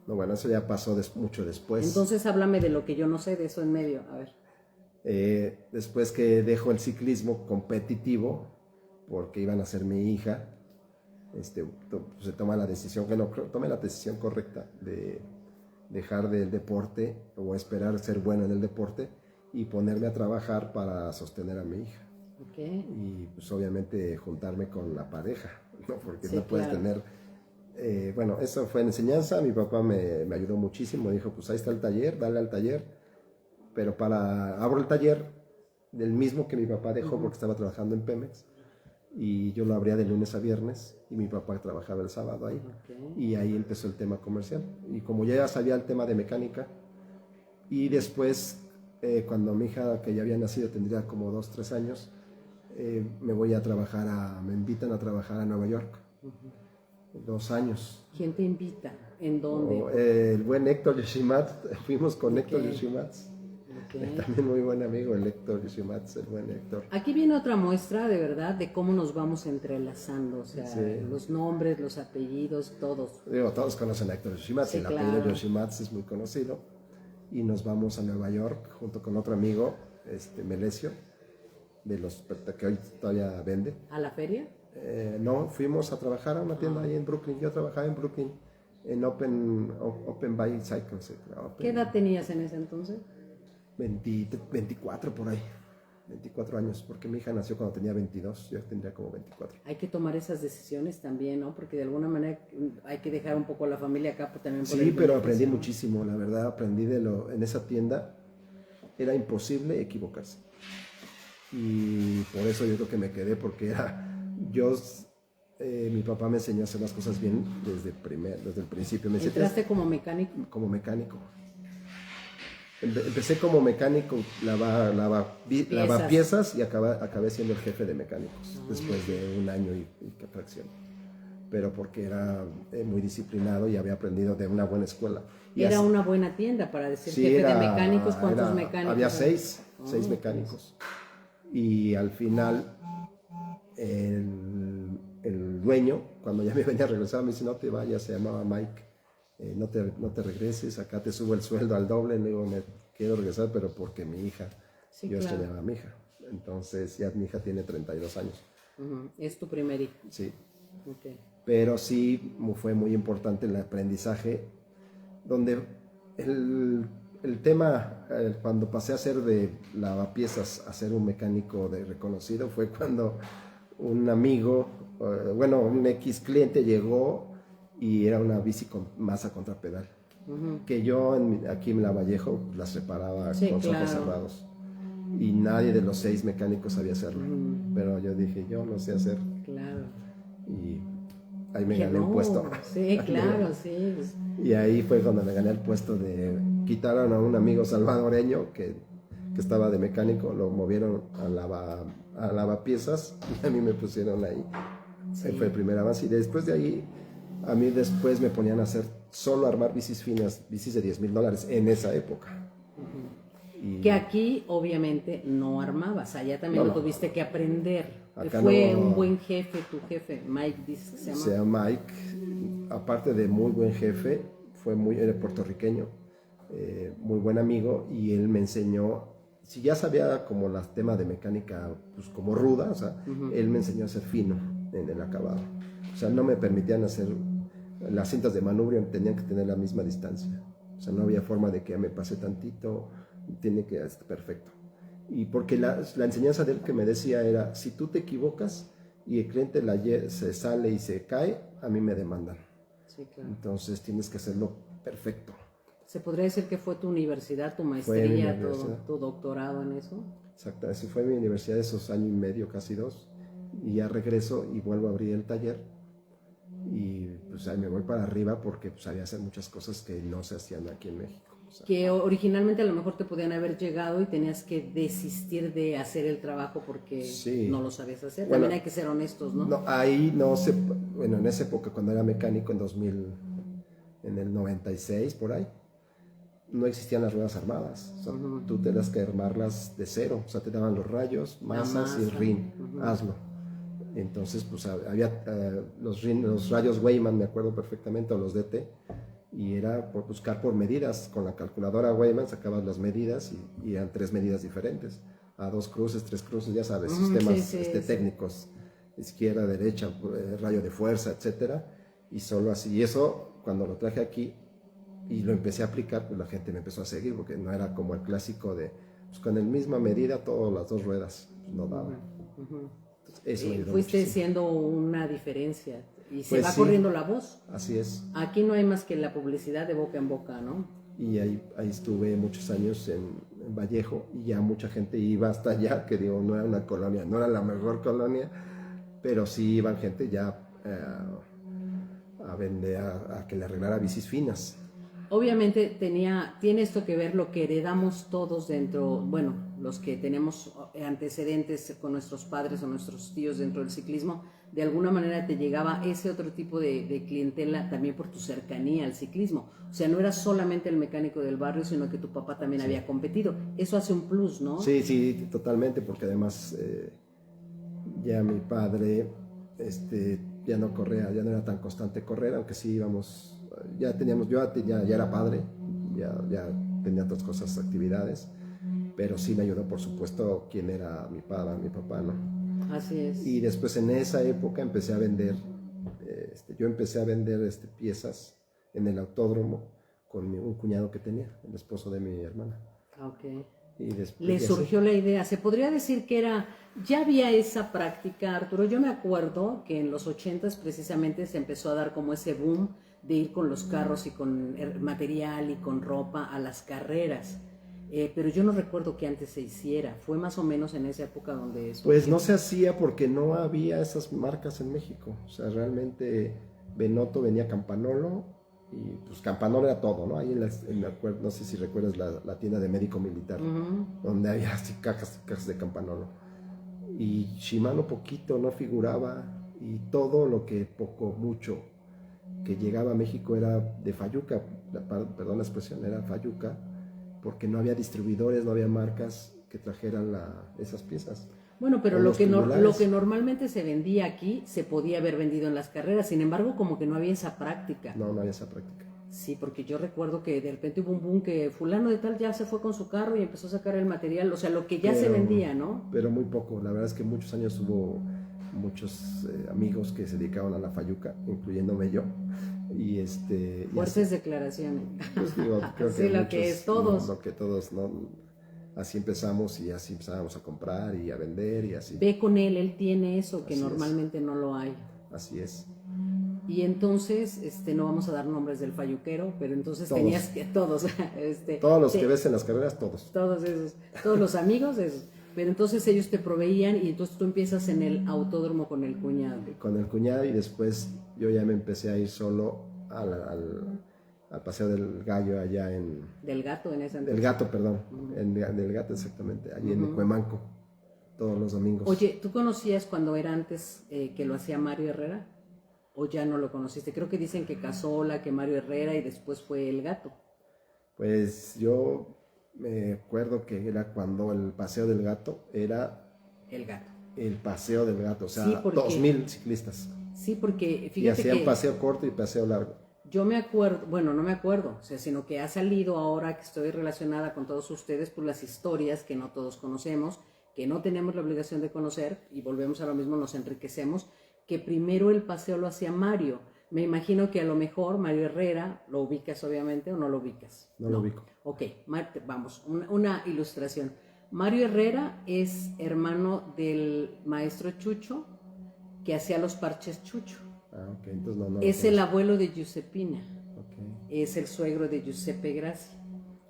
No, bueno, eso ya pasó mucho después. Entonces háblame de lo que yo no sé, de eso en medio, a ver. Después que dejo el ciclismo competitivo, porque iban a ser mi hija, se toma la decisión, que no tomé la decisión correcta de dejar del deporte o esperar ser bueno en el deporte y ponerme a trabajar para sostener a mi hija. Okay. Y pues obviamente juntarme con la pareja, ¿no? Porque Sí, no puedes claro. tener... bueno, eso fue en enseñanza, mi papá me ayudó muchísimo, dijo, pues ahí está el taller, dale al taller, pero abro el taller del mismo que mi papá dejó porque estaba trabajando en Pemex, y yo lo abría de lunes a viernes y mi papá trabajaba el sábado ahí. Okay. Y ahí empezó el tema comercial. Y como ya sabía el tema de mecánica, y después, cuando mi hija, que ya había nacido, tendría como 2, 3 años, me invitan a trabajar a Nueva York. 2 años. ¿Quién te invita? ¿En dónde? El buen Héctor Yoshimatsu, fuimos con Héctor Yoshimatsu. Okay. También muy buen amigo el Héctor Yoshimatsu, el buen Héctor. Aquí viene otra muestra de verdad de cómo nos vamos entrelazando, o sea, Sí. los nombres, los apellidos, todos. Digo, todos conocen a Héctor Yoshimatsu, Sí, el claro. apellido Yoshimatsu es muy conocido. Y nos vamos a Nueva York junto con otro amigo, Melesio, de los que hoy todavía vende. ¿A la feria? No, fuimos a trabajar a una tienda ahí en Brooklyn. Yo trabajaba en Brooklyn, en Open Bicycles. ¿Qué edad tenías en ese entonces? 24 por ahí, 24 años, porque mi hija nació cuando tenía 22, yo tendría como 24. Hay que tomar esas decisiones también, ¿no? Porque de alguna manera hay que dejar un poco la familia acá también por Sí, el pero aprendí beneficio. muchísimo, la verdad, aprendí en esa tienda, era imposible equivocarse. Y por eso yo creo que me quedé, porque mi papá me enseñó a hacer las cosas bien desde el principio. ¿Entraste como mecánico? Como mecánico. Empecé como mecánico, lavapiezas y acabé siendo el jefe de mecánicos después de un año y fracción. Pero porque era muy disciplinado y había aprendido de una buena escuela. Era una buena tienda para decir Sí, jefe de mecánicos. ¿Cuántos mecánicos? Había seis mecánicos. Y al final el dueño, cuando ya me venía a regresar, me dice, no te vayas, se llamaba Mike, no te regreses, acá te subo el sueldo al doble. Le digo, me quiero regresar, pero porque mi hija, Sí, yo claro. estudiaba a mi hija. Entonces ya mi hija tiene 32 años. Es tu primer hijo. Sí. Okay. Pero sí fue muy importante el aprendizaje, donde el tema, cuando pasé a ser de lavapiezas a ser un mecánico reconocido, fue cuando un amigo, un X cliente llegó y era una bici con masa contrapedal, que yo aquí en Lavallejo las reparaba con los ojos cerrados. Y nadie de los 6 mecánicos sabía hacerlo. Pero yo dije, yo lo sé hacer. Claro. Y ahí me gané el puesto. Sí, claro, sí. Y ahí fue cuando me gané el puesto quitaron a un amigo salvadoreño que estaba de mecánico, lo movieron a lavapiezas y a mí me pusieron ahí. Sí. Fue el primer avance. Y después de ahí, a mí después me ponían a solo armar bicis finas, bicis de $10,000 en esa época. Que aquí obviamente no armabas, allá también lo tuviste que aprender. Acá fue un buen jefe, tu jefe, Mike, dice que se llama. Se llama Mike, aparte de muy buen jefe, era puertorriqueño, muy buen amigo, y él me enseñó, si ya sabía como los temas de mecánica, pues como ruda, o sea, él me enseñó a ser fino en el acabado. O sea, no me permitían hacer las cintas de manubrio, tenían que tener la misma distancia. O sea, no había forma de que me pase tantito, tiene que estar perfecto. Y porque la enseñanza de él que me decía era, si tú te equivocas y el cliente se sale y se cae, a mí me demandan. Sí, claro. Entonces tienes que hacerlo perfecto. ¿Se podría decir que fue tu universidad, tu maestría, tu doctorado en eso? Exacto, así fue mi universidad esos años y medio, casi 2. Y ya regreso y vuelvo a abrir el taller. Y pues ahí me voy para arriba porque pues, sabía hacer muchas cosas que no se hacían aquí en México. O sea, que originalmente a lo mejor te podían haber llegado y tenías que desistir de hacer el trabajo porque no lo sabías hacer. Bueno, también hay que ser honestos, ¿no? No, ahí no se... Bueno, en esa época cuando era mecánico, en el 96 por ahí, no existían las ruedas armadas. O sea, tú tenías que armarlas de cero. O sea, te daban los rayos, masas y rin. Hazlo. Entonces, pues había los rayos Weyman, me acuerdo perfectamente, o los DT. y era por buscar por medidas. Con la calculadora Weiman sacabas las medidas y eran 3 medidas diferentes. A 2 cruces, 3 cruces, ya sabes, sistemas sí, técnicos, izquierda, derecha, rayo de fuerza, etcétera. Y solo así. Y eso, cuando lo traje aquí y lo empecé a aplicar, pues la gente me empezó a seguir, porque no era como el clásico de, pues con la misma medida, todas las 2 ruedas, pues no daban. Entonces, eso me ayudó Fuiste muchísimo. siendo una diferencia y se Pues va sí, corriendo la voz. así es. Aquí no hay más que la publicidad de boca en boca, ¿no? Y ahí estuve muchos años en Vallejo, y ya mucha gente iba hasta allá, que digo, no era una colonia, no era la mejor colonia, pero sí iban gente ya a vender, a que le arreglara bicis finas. Obviamente tiene esto que ver lo que heredamos todos dentro, bueno, los que tenemos antecedentes con nuestros padres o nuestros tíos dentro del ciclismo, de alguna manera te llegaba ese otro tipo de clientela también por tu cercanía al ciclismo. O sea, no eras solamente el mecánico del barrio, sino que tu papá también había competido. Eso hace un plus, ¿no? Sí, sí, totalmente, porque además ya mi padre ya no corría, ya no era tan constante correr, aunque sí íbamos, ya teníamos, ya era padre, ya tenía otras cosas, actividades, pero sí me ayudó, por supuesto, quien era mi papá, ¿no? Así es. Y después en esa época empecé a vender, yo empecé a vender piezas en el autódromo con un cuñado que tenía, el esposo de mi hermana. Ok. Y después Le surgió la idea. Se podría decir que ya había esa práctica, Arturo. Yo me acuerdo que en los 80s precisamente se empezó a dar como ese boom de ir con los carros y con material y con ropa a las carreras. Pero yo no recuerdo que antes se hiciera. Fue más o menos en esa época donde eso. Pues no se hacía porque no había esas marcas en México. O sea, realmente Benotto venía Campanolo, y pues Campanolo era todo, ¿no? Ahí no sé si recuerdas la tienda de médico militar, donde había así cajas de Campanolo. Y Shimano poquito, no figuraba, y todo lo que mucho que llegaba a México era de Fayuca, perdón la expresión, era Fayuca, porque no había distribuidores, no había marcas que trajeran esas piezas. Bueno, pero lo que normalmente se vendía aquí se podía haber vendido en las carreras, sin embargo, como que no había esa práctica. No había esa práctica. Sí, porque yo recuerdo que de repente hubo un boom que fulano de tal ya se fue con su carro y empezó a sacar el material, o sea, lo que ya se vendía, ¿no? Pero muy poco, la verdad es que muchos años hubo muchos amigos que se dedicaban a la Fayuca, incluyéndome yo. Y fuertes declaraciones. Pues digo, creo sí, lo que es todos. Lo que todos, ¿no? Así empezamos y así empezábamos a comprar y a vender y así. Ve con él tiene eso que así normalmente no lo hay. Así es. Y entonces, no vamos a dar nombres del falluquero, pero entonces todos. Tenías que todos. Todos los que ves en las carreras, todos. Todos esos, todos los amigos, esos. Pero entonces ellos te proveían y entonces tú empiezas en el autódromo con el cuñado. Con el cuñado, y después yo ya me empecé a ir solo al Paseo del Gallo allá en... Del Gato en esa... Del Gato, perdón. Del Gato, exactamente. Allí en Cuemanco, todos los domingos. Oye, ¿tú conocías cuando era antes que lo hacía Mario Herrera? ¿O ya no lo conociste? Creo que dicen que Casola, que Mario Herrera y después fue El Gato. Pues yo me acuerdo que era cuando el Paseo del Gato era... El Gato. El Paseo del Gato, o sea, sí, porque, 2000 ciclistas. Sí, porque fíjate y hacían paseo corto y paseo largo. Yo me acuerdo, bueno, no me acuerdo, o sea, sino que ha salido ahora que estoy relacionada con todos ustedes por las historias que no todos conocemos, que no tenemos la obligación de conocer, y volvemos a lo mismo, nos enriquecemos, que primero el paseo lo hacía Mario. Me imagino que a lo mejor Mario Herrera, ¿lo ubicas obviamente o no lo ubicas? No lo ubico. Ok, vamos, una ilustración. Mario Herrera es hermano del maestro Chucho, que hacía los parches Chucho. Ah, ok, entonces no. Es el abuelo de Giuseppina. Okay. Es el suegro de Giuseppe Grassi.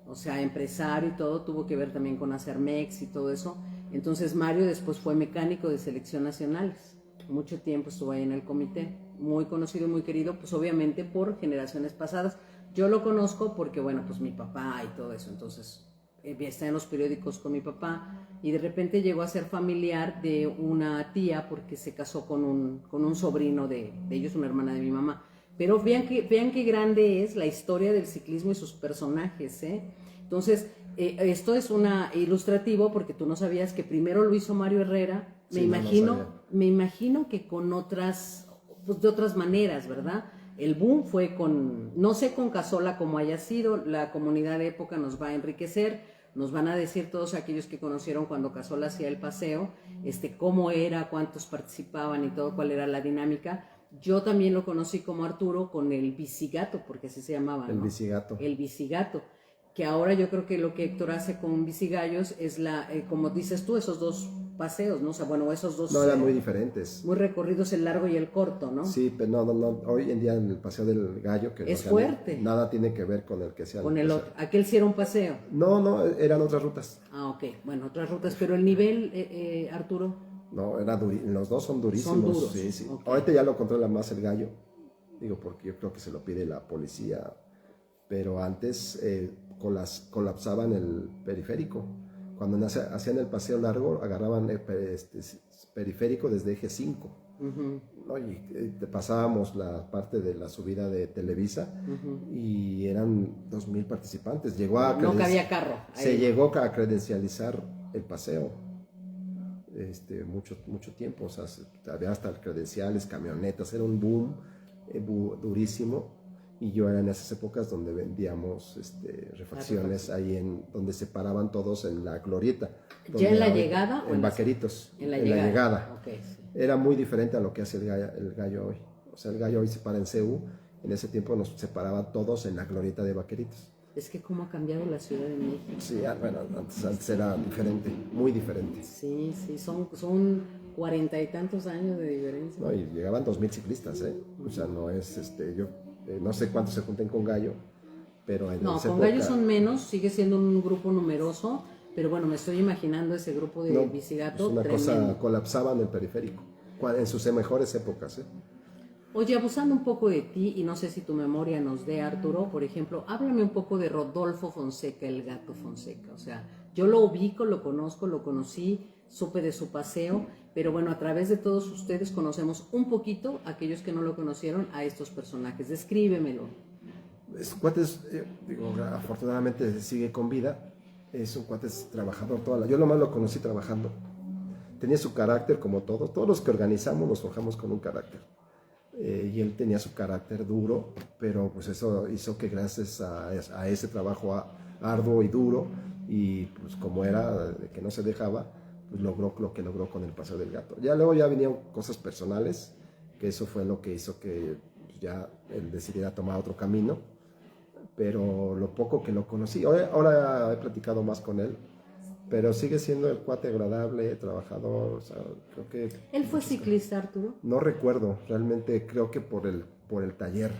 O sea, empresario y todo, tuvo que ver también con hacer Mex y todo eso. Entonces Mario después fue mecánico de selección nacionales. Mucho tiempo estuvo ahí en el comité. Muy conocido, muy querido, pues obviamente por generaciones pasadas. Yo lo conozco porque, bueno, pues mi papá y todo eso. Entonces, está en los periódicos con mi papá. Y de repente llegó a ser familiar de una tía porque se casó con un sobrino de ellos, una hermana de mi mamá. Pero vean qué grande es la historia del ciclismo y sus personajes, ¿eh? Entonces, esto es ilustrativo porque tú no sabías que primero lo hizo Mario Herrera. Me imagino que con otras, pues de otras maneras, ¿verdad? El boom fue no sé con Casola cómo haya sido, la comunidad de época nos va a enriquecer, nos van a decir todos aquellos que conocieron cuando Casola hacía el paseo, cómo era, cuántos participaban y todo, cuál era la dinámica. Yo también lo conocí como Arturo con el Bicigato, porque así se llamaba, El ¿no? Bicigato. El Bicigato, que ahora yo creo que lo que Héctor hace con Bicigallos es como dices tú, esos dos paseos, ¿no? O sea, bueno, esos dos... No, eran muy diferentes. Muy recorridos, el largo y el corto, ¿no? Sí, pero no. Hoy en día el paseo del gallo, que es fuerte. Nada tiene que ver con el que sea. Con el otro. Aquel sí era un paseo. No, eran otras rutas. Ah, ok. Bueno, otras rutas. Pero el nivel, Arturo. No, los dos son durísimos. Son duros. Sí. Okay. Ahorita ya lo controla más el gallo. Digo, porque yo creo que se lo pide la policía. Pero antes colapsaban el periférico. Cuando hacían el paseo largo, agarraban periférico desde eje 5. ¿No? Y pasábamos la parte de la subida de Televisa y eran 2,000 participantes. No cabía carro. Se llegó a credencializar el paseo mucho tiempo. O sea, había hasta credenciales, camionetas, era un boom durísimo. Y yo era en esas épocas donde vendíamos refacciones ahí donde se paraban todos en la glorieta. ¿Ya en la llegada? En Vaqueritos. En la llegada. Okay, sí. Era muy diferente a lo que hace el gallo hoy. O sea, el gallo hoy se para en CU. En ese tiempo nos separaban todos en la glorieta de Vaqueritos. Es que cómo ha cambiado la Ciudad de México. Sí, bueno, antes era diferente, muy diferente. Sí, son 40 y tantos años de diferencia. No, y llegaban 2,000 ciclistas, O sea, no es, yo no sé cuántos se junten con gallo, pero en no, con gallo son menos, sigue siendo un grupo numeroso, pero bueno, me estoy imaginando ese grupo de Bicigato. Es una cosa, colapsaban el periférico, en sus mejores épocas, Oye, abusando un poco de ti, y no sé si tu memoria nos dé, Arturo, por ejemplo, háblame un poco de Rodolfo Fonseca, el Gato Fonseca. O sea, yo lo ubico, lo conozco, lo conocí, supe de su paseo, pero bueno, a través de todos ustedes conocemos un poquito, aquellos que no lo conocieron, a estos personajes. Descríbemelo. Cuate afortunadamente sigue con vida. Es un cuate trabajador yo nomás lo conocí trabajando. Tenía su carácter como todos los que organizamos nos forjamos con un carácter. Y él tenía su carácter duro, pero pues eso hizo que gracias a ese trabajo arduo y duro, y pues como era de que no se dejaba, pues logró lo que logró con el Paseo del Gato. Ya luego ya venían cosas personales, que eso fue lo que hizo que ya él decidiera tomar otro camino, pero lo poco que lo conocí, ahora he platicado más con él, pero sigue siendo el cuate agradable, trabajador. O sea, creo que... ¿Él fue ciclista, Arturo? No recuerdo, realmente creo que por el taller.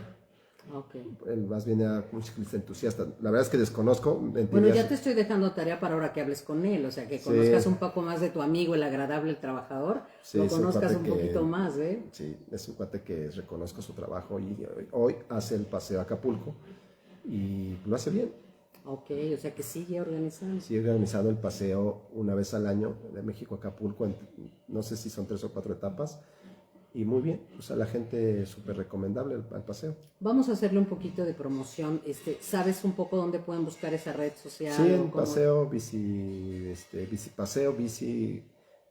Okay. Él más bien era un ciclista entusiasta. La verdad es que desconozco. Bueno, ya te estoy dejando tarea para ahora que hables con él, o sea, que conozcas un poco más de tu amigo, el agradable, el trabajador, lo conozcas un poquito más, Sí, es un cuate que reconozco su trabajo y hoy hace el paseo a Acapulco y lo hace bien. Ok, o sea que sigue organizando. Sigue organizando el paseo una vez al año de México a Acapulco, no sé si son 3 o 4 etapas, y muy bien, o sea, la gente súper recomendable al paseo. Vamos a hacerle un poquito de promoción, ¿sabes un poco dónde pueden buscar esa red social? Sí, en paseo, bici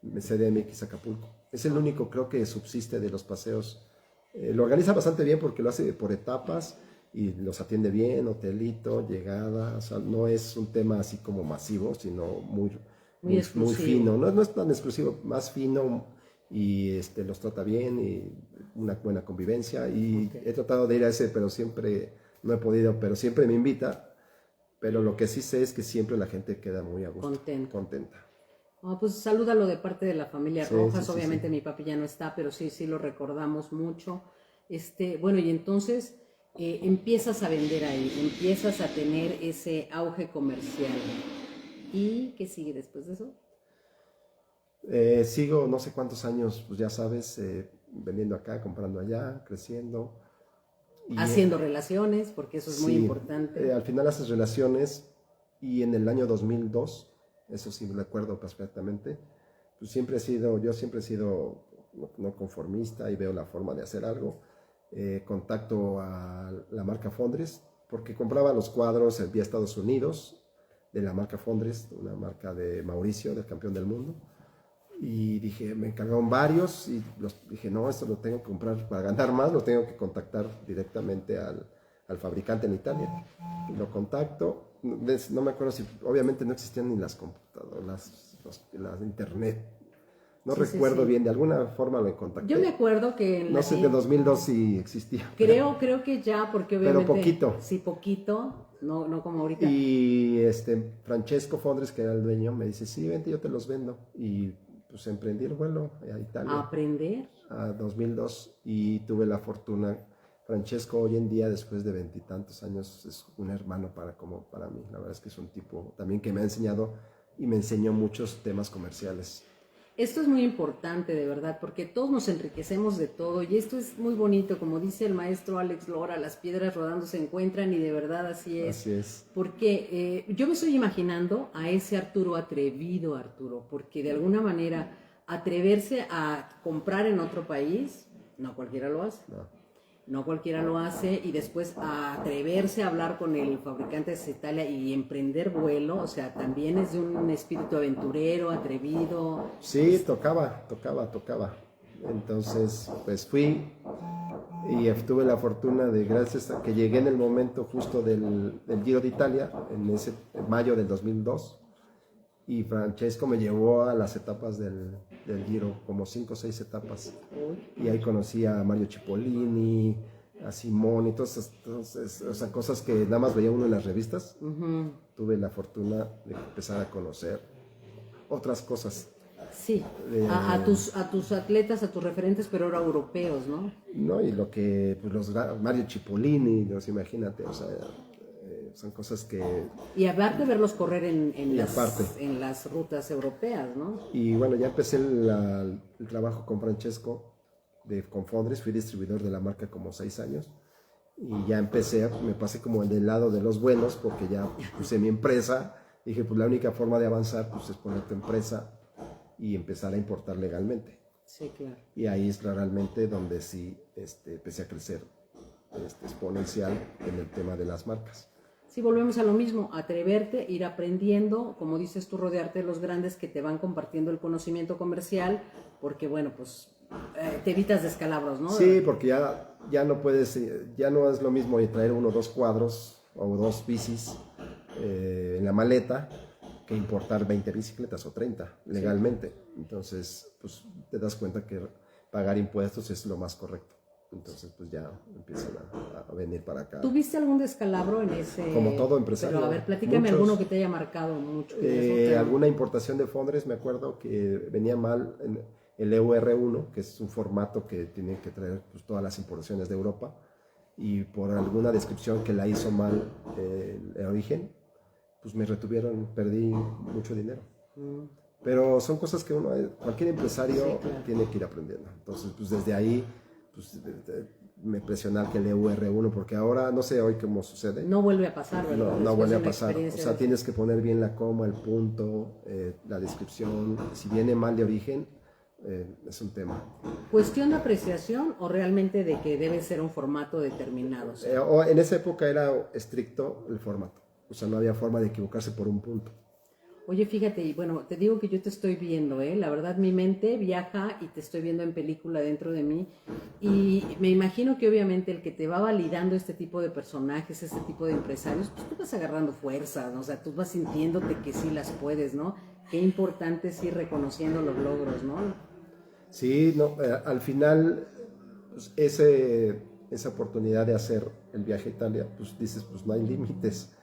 CDMX Acapulco. Es el único, creo que subsiste de los paseos. Lo organiza bastante bien porque lo hace por etapas, y los atiende bien, hotelito, llegada, o sea, no es un tema así como masivo, sino muy fino, no es tan exclusivo, más fino, y los trata bien, y una buena convivencia, y he tratado de ir a ese, pero siempre no he podido, pero siempre me invita, pero lo que sí sé es que siempre la gente queda muy a gusto, contenta. Pues salúdalo de parte de la familia Rojas, obviamente mi papi ya no está, pero sí lo recordamos mucho, bueno, y entonces... empiezas a vender ahí, empiezas a tener ese auge comercial. ¿Y qué sigue después de eso? Sigo no sé cuántos años, pues ya sabes, vendiendo acá, comprando allá, creciendo. Haciendo relaciones, porque eso es muy importante. Al final haces relaciones, y en el año 2002, eso sí me recuerdo perfectamente, pues yo siempre he sido no conformista y veo la forma de hacer algo. Contacto a la marca Fondres porque compraba los cuadros vía Estados Unidos de la marca Fondres, una marca de Mauricio, del campeón del mundo, Y dije, me encargaron varios y dije, no, esto lo tengo que comprar para ganar más, lo tengo que contactar directamente al fabricante en Italia. Y lo contacto, no me acuerdo si, obviamente no existían ni las computadoras, las internet. No recuerdo bien, de alguna forma lo contacté. Yo me acuerdo que no sé, de 2002 sí existía. Creo que ya, porque obviamente... Pero poquito. Sí, poquito, no como ahorita. Y Francesco Fondres, que era el dueño, me dice, sí, vente, yo te los vendo. Y pues emprendí el vuelo a Italia. ¿A aprender? A 2002 y tuve la fortuna. Francesco hoy en día, después de 20 y tantos años, es un hermano para mí. La verdad es que es un tipo también que me ha enseñado y me enseñó muchos temas comerciales. Esto es muy importante, de verdad, porque todos nos enriquecemos de todo y esto es muy bonito, como dice el maestro Alex Lora, las piedras rodando se encuentran y de verdad así es. Así es. Porque yo me estoy imaginando a ese Arturo atrevido, Arturo, porque de alguna manera atreverse a comprar en otro país, no cualquiera lo hace. No cualquiera lo hace y después a atreverse a hablar con el fabricante de Italia y emprender vuelo, o sea, también es de un espíritu aventurero, atrevido. Sí, tocaba. Entonces, pues fui y tuve la fortuna de, gracias a que llegué en el momento justo del Giro de Italia, en mayo del 2002, y Francesco me llevó a las etapas del Giro, como 5 o 6 etapas. Y ahí conocí a Mario Cipollini, a Simón y todas esas cosas que nada más veía uno en las revistas. Tuve la fortuna de empezar a conocer otras cosas. Sí, a tus atletas, a tus referentes, pero ahora europeos, ¿no? No, y lo que, pues Mario Cipollini, imagínate, o sea, son cosas que... Y aparte de verlos correr en las rutas europeas, ¿no? Y bueno, ya empecé el trabajo con Francesco, con Fondres, fui distribuidor de la marca como 6 años, y ya me pasé como del lado de los buenos, porque ya puse mi empresa, y dije, pues la única forma de avanzar pues, es poner tu empresa y empezar a importar legalmente. Sí, claro. Y ahí es realmente donde sí empecé a crecer exponencial en el tema de las marcas. Sí, volvemos a lo mismo, atreverte, ir aprendiendo, como dices tú, rodearte de los grandes que te van compartiendo el conocimiento comercial, porque bueno, pues te evitas descalabros, ¿no? Sí, porque ya no puedes, ya no es lo mismo traer 1 o 2 cuadros o 2 bicis en la maleta que importar 20 bicicletas o 30 legalmente. Sí. Entonces, pues te das cuenta que pagar impuestos es lo más correcto. Entonces, pues ya empiezan a venir para acá. ¿Tuviste algún descalabro en ese...? Como todo empresario. Pero a ver, platícame alguno que te haya marcado mucho. Alguna importación de Fondres, me acuerdo que venía mal el EUR1, que es un formato que tiene que traer pues, todas las importaciones de Europa, y por alguna descripción que la hizo mal el origen, pues me retuvieron, perdí mucho dinero. Pero son cosas que cualquier empresario tiene que ir aprendiendo. Entonces, pues desde ahí... Pues, me impresiona que el EUR1, porque ahora no sé hoy cómo sucede. No vuelve a pasar, ¿verdad? No vuelve a pasar. O sea, tienes que poner bien la coma, el punto, la descripción. Si viene mal de origen, es un tema. ¿Cuestión de apreciación o realmente de que debe ser un formato determinado? En esa época era estricto el formato. O sea, no había forma de equivocarse por un punto. Oye, fíjate, y bueno, te digo que yo te estoy viendo, la verdad mi mente viaja y te estoy viendo en película dentro de mí y me imagino que obviamente el que te va validando este tipo de personajes, este tipo de empresarios, pues tú vas agarrando fuerza, ¿no? O sea, tú vas sintiéndote que sí las puedes, ¿no? Qué importante es ir reconociendo los logros, ¿no? Sí, no, al final pues, esa oportunidad de hacer el viaje a Italia, pues dices, pues no hay límites.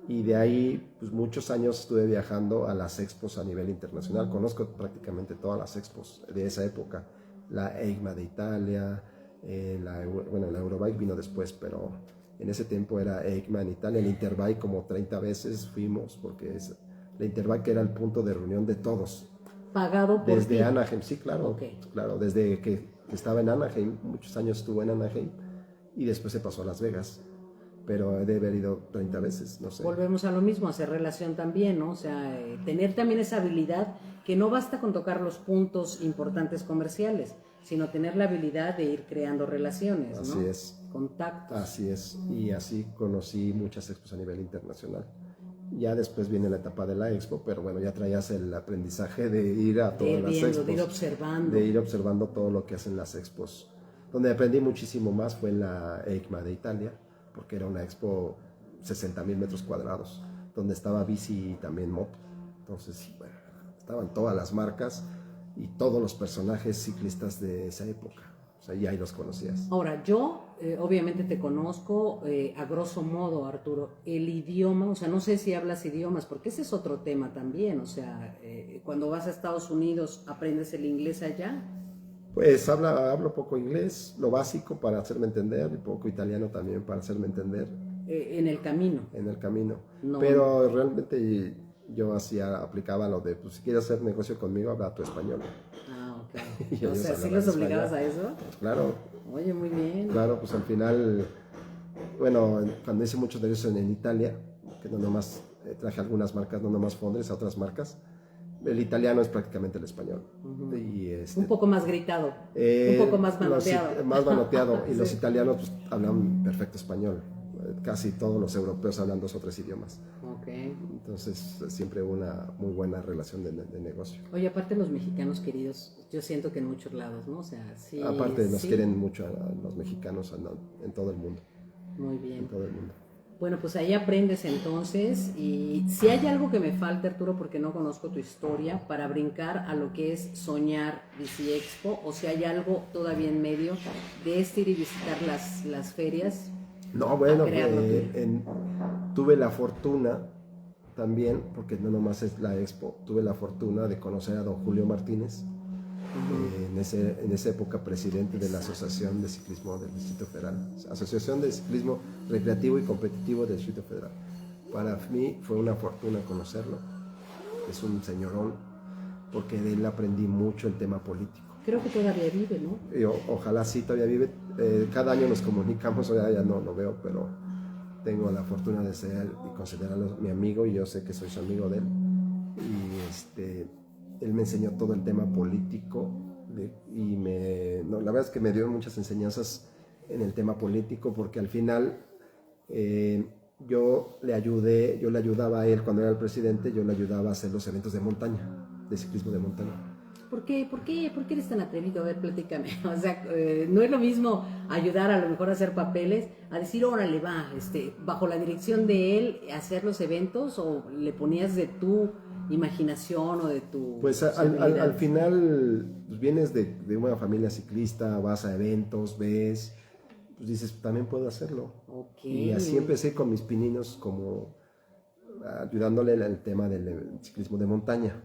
Y de ahí, pues muchos años estuve viajando a las expos a nivel internacional. Conozco prácticamente todas las expos de esa época. La EICMA de Italia, la Eurobike vino después, pero en ese tiempo era EICMA en Italia. El Interbike como 30 veces fuimos, porque la Interbike era el punto de reunión de todos. ¿Pagado por Desde ti? Anaheim, sí, claro. Okay. Claro, desde que estaba en Anaheim, muchos años estuvo en Anaheim, y después se pasó a Las Vegas. Pero he de haber ido 30 veces, no sé. Volvemos a lo mismo, hacer relación también, ¿no? O sea, tener también esa habilidad que no basta con tocar los puntos importantes comerciales, sino tener la habilidad de ir creando relaciones, ¿no? Así es. Contactos. Así es. Y así conocí muchas expos a nivel internacional. Ya después viene la etapa de la expo, pero bueno, ya traías el aprendizaje de ir a todas las expos. De ir observando. De ir observando todo lo que hacen las expos. Donde aprendí muchísimo más fue en la EICMA de Italia, porque era una expo 60,000 metros cuadrados, donde estaba bici y también moto. Entonces, bueno, estaban todas las marcas y todos los personajes ciclistas de esa época. O sea, ya ahí los conocías. Ahora, yo obviamente te conozco a grosso modo, Arturo. El idioma, o sea, no sé si hablas idiomas, porque ese es otro tema también. O sea, cuando vas a Estados Unidos, ¿aprendes el inglés allá? Pues hablo poco inglés, lo básico para hacerme entender, y poco italiano también para hacerme entender. En el camino. En el camino. No. Pero realmente yo aplicaba lo de, pues si quieres hacer negocio conmigo, habla tu español. Ah, ok. Y O ellos sea, ¿sí hablaban los obligabas español. a eso? Pues claro, Oye, muy bien. claro, pues al final, bueno, cuando hice muchos negocios en Italia, que no nomás traje algunas marcas, no nomás Fondres, a otras marcas, el italiano es prácticamente el español. Y Un poco más gritado, un poco más manoteado. Más manoteado. Y Sí. los italianos pues, hablan perfecto español. Casi todos los europeos hablan 2 o 3 idiomas. Ok. Entonces siempre hubo una muy buena relación de negocio. Oye, aparte los mexicanos queridos, yo siento que en muchos lados, ¿no? O sea, sí. Aparte nos sí. quieren mucho a los mexicanos en todo el mundo. Muy bien. En todo el mundo. Bueno, pues ahí aprendes entonces, y si hay algo que me falta, Arturo, porque no conozco tu historia, para brincar a lo que es soñar Bici Expo, o si hay algo todavía en medio de ir y visitar las ferias. No, bueno, crearlo. tuve la fortuna también, porque no nomás es la expo, tuve la fortuna de conocer a don Julio Martínez, en esa época presidente de la Asociación de Ciclismo del Distrito Federal, Asociación de Ciclismo Recreativo y Competitivo del Distrito Federal. Para mí fue una fortuna conocerlo, es un señorón, porque de él aprendí mucho el tema político. Creo que todavía vive, ¿no? Y ojalá sí todavía vive. Cada año nos comunicamos, ya no lo veo, pero tengo la fortuna de ser y considerarlo mi amigo, y yo sé que soy su amigo de él. Y él me enseñó todo el tema político, y la verdad es que me dio muchas enseñanzas en el tema político, porque al final yo le ayudaba a él cuando era el presidente, yo le ayudaba a hacer los eventos de montaña, de ciclismo de montaña. ¿Por qué eres tan atrevido? A ver, platícame. O sea, no es lo mismo ayudar a lo mejor a hacer papeles, a decir, órale, va, bajo la dirección de él, hacer los eventos, o le ponías de tu imaginación o de tu... Pues al final pues vienes de una familia ciclista, vas a eventos, ves, pues dices, también puedo hacerlo. Okay. Y así empecé con mis pininos, como ayudándole en el tema del ciclismo de montaña,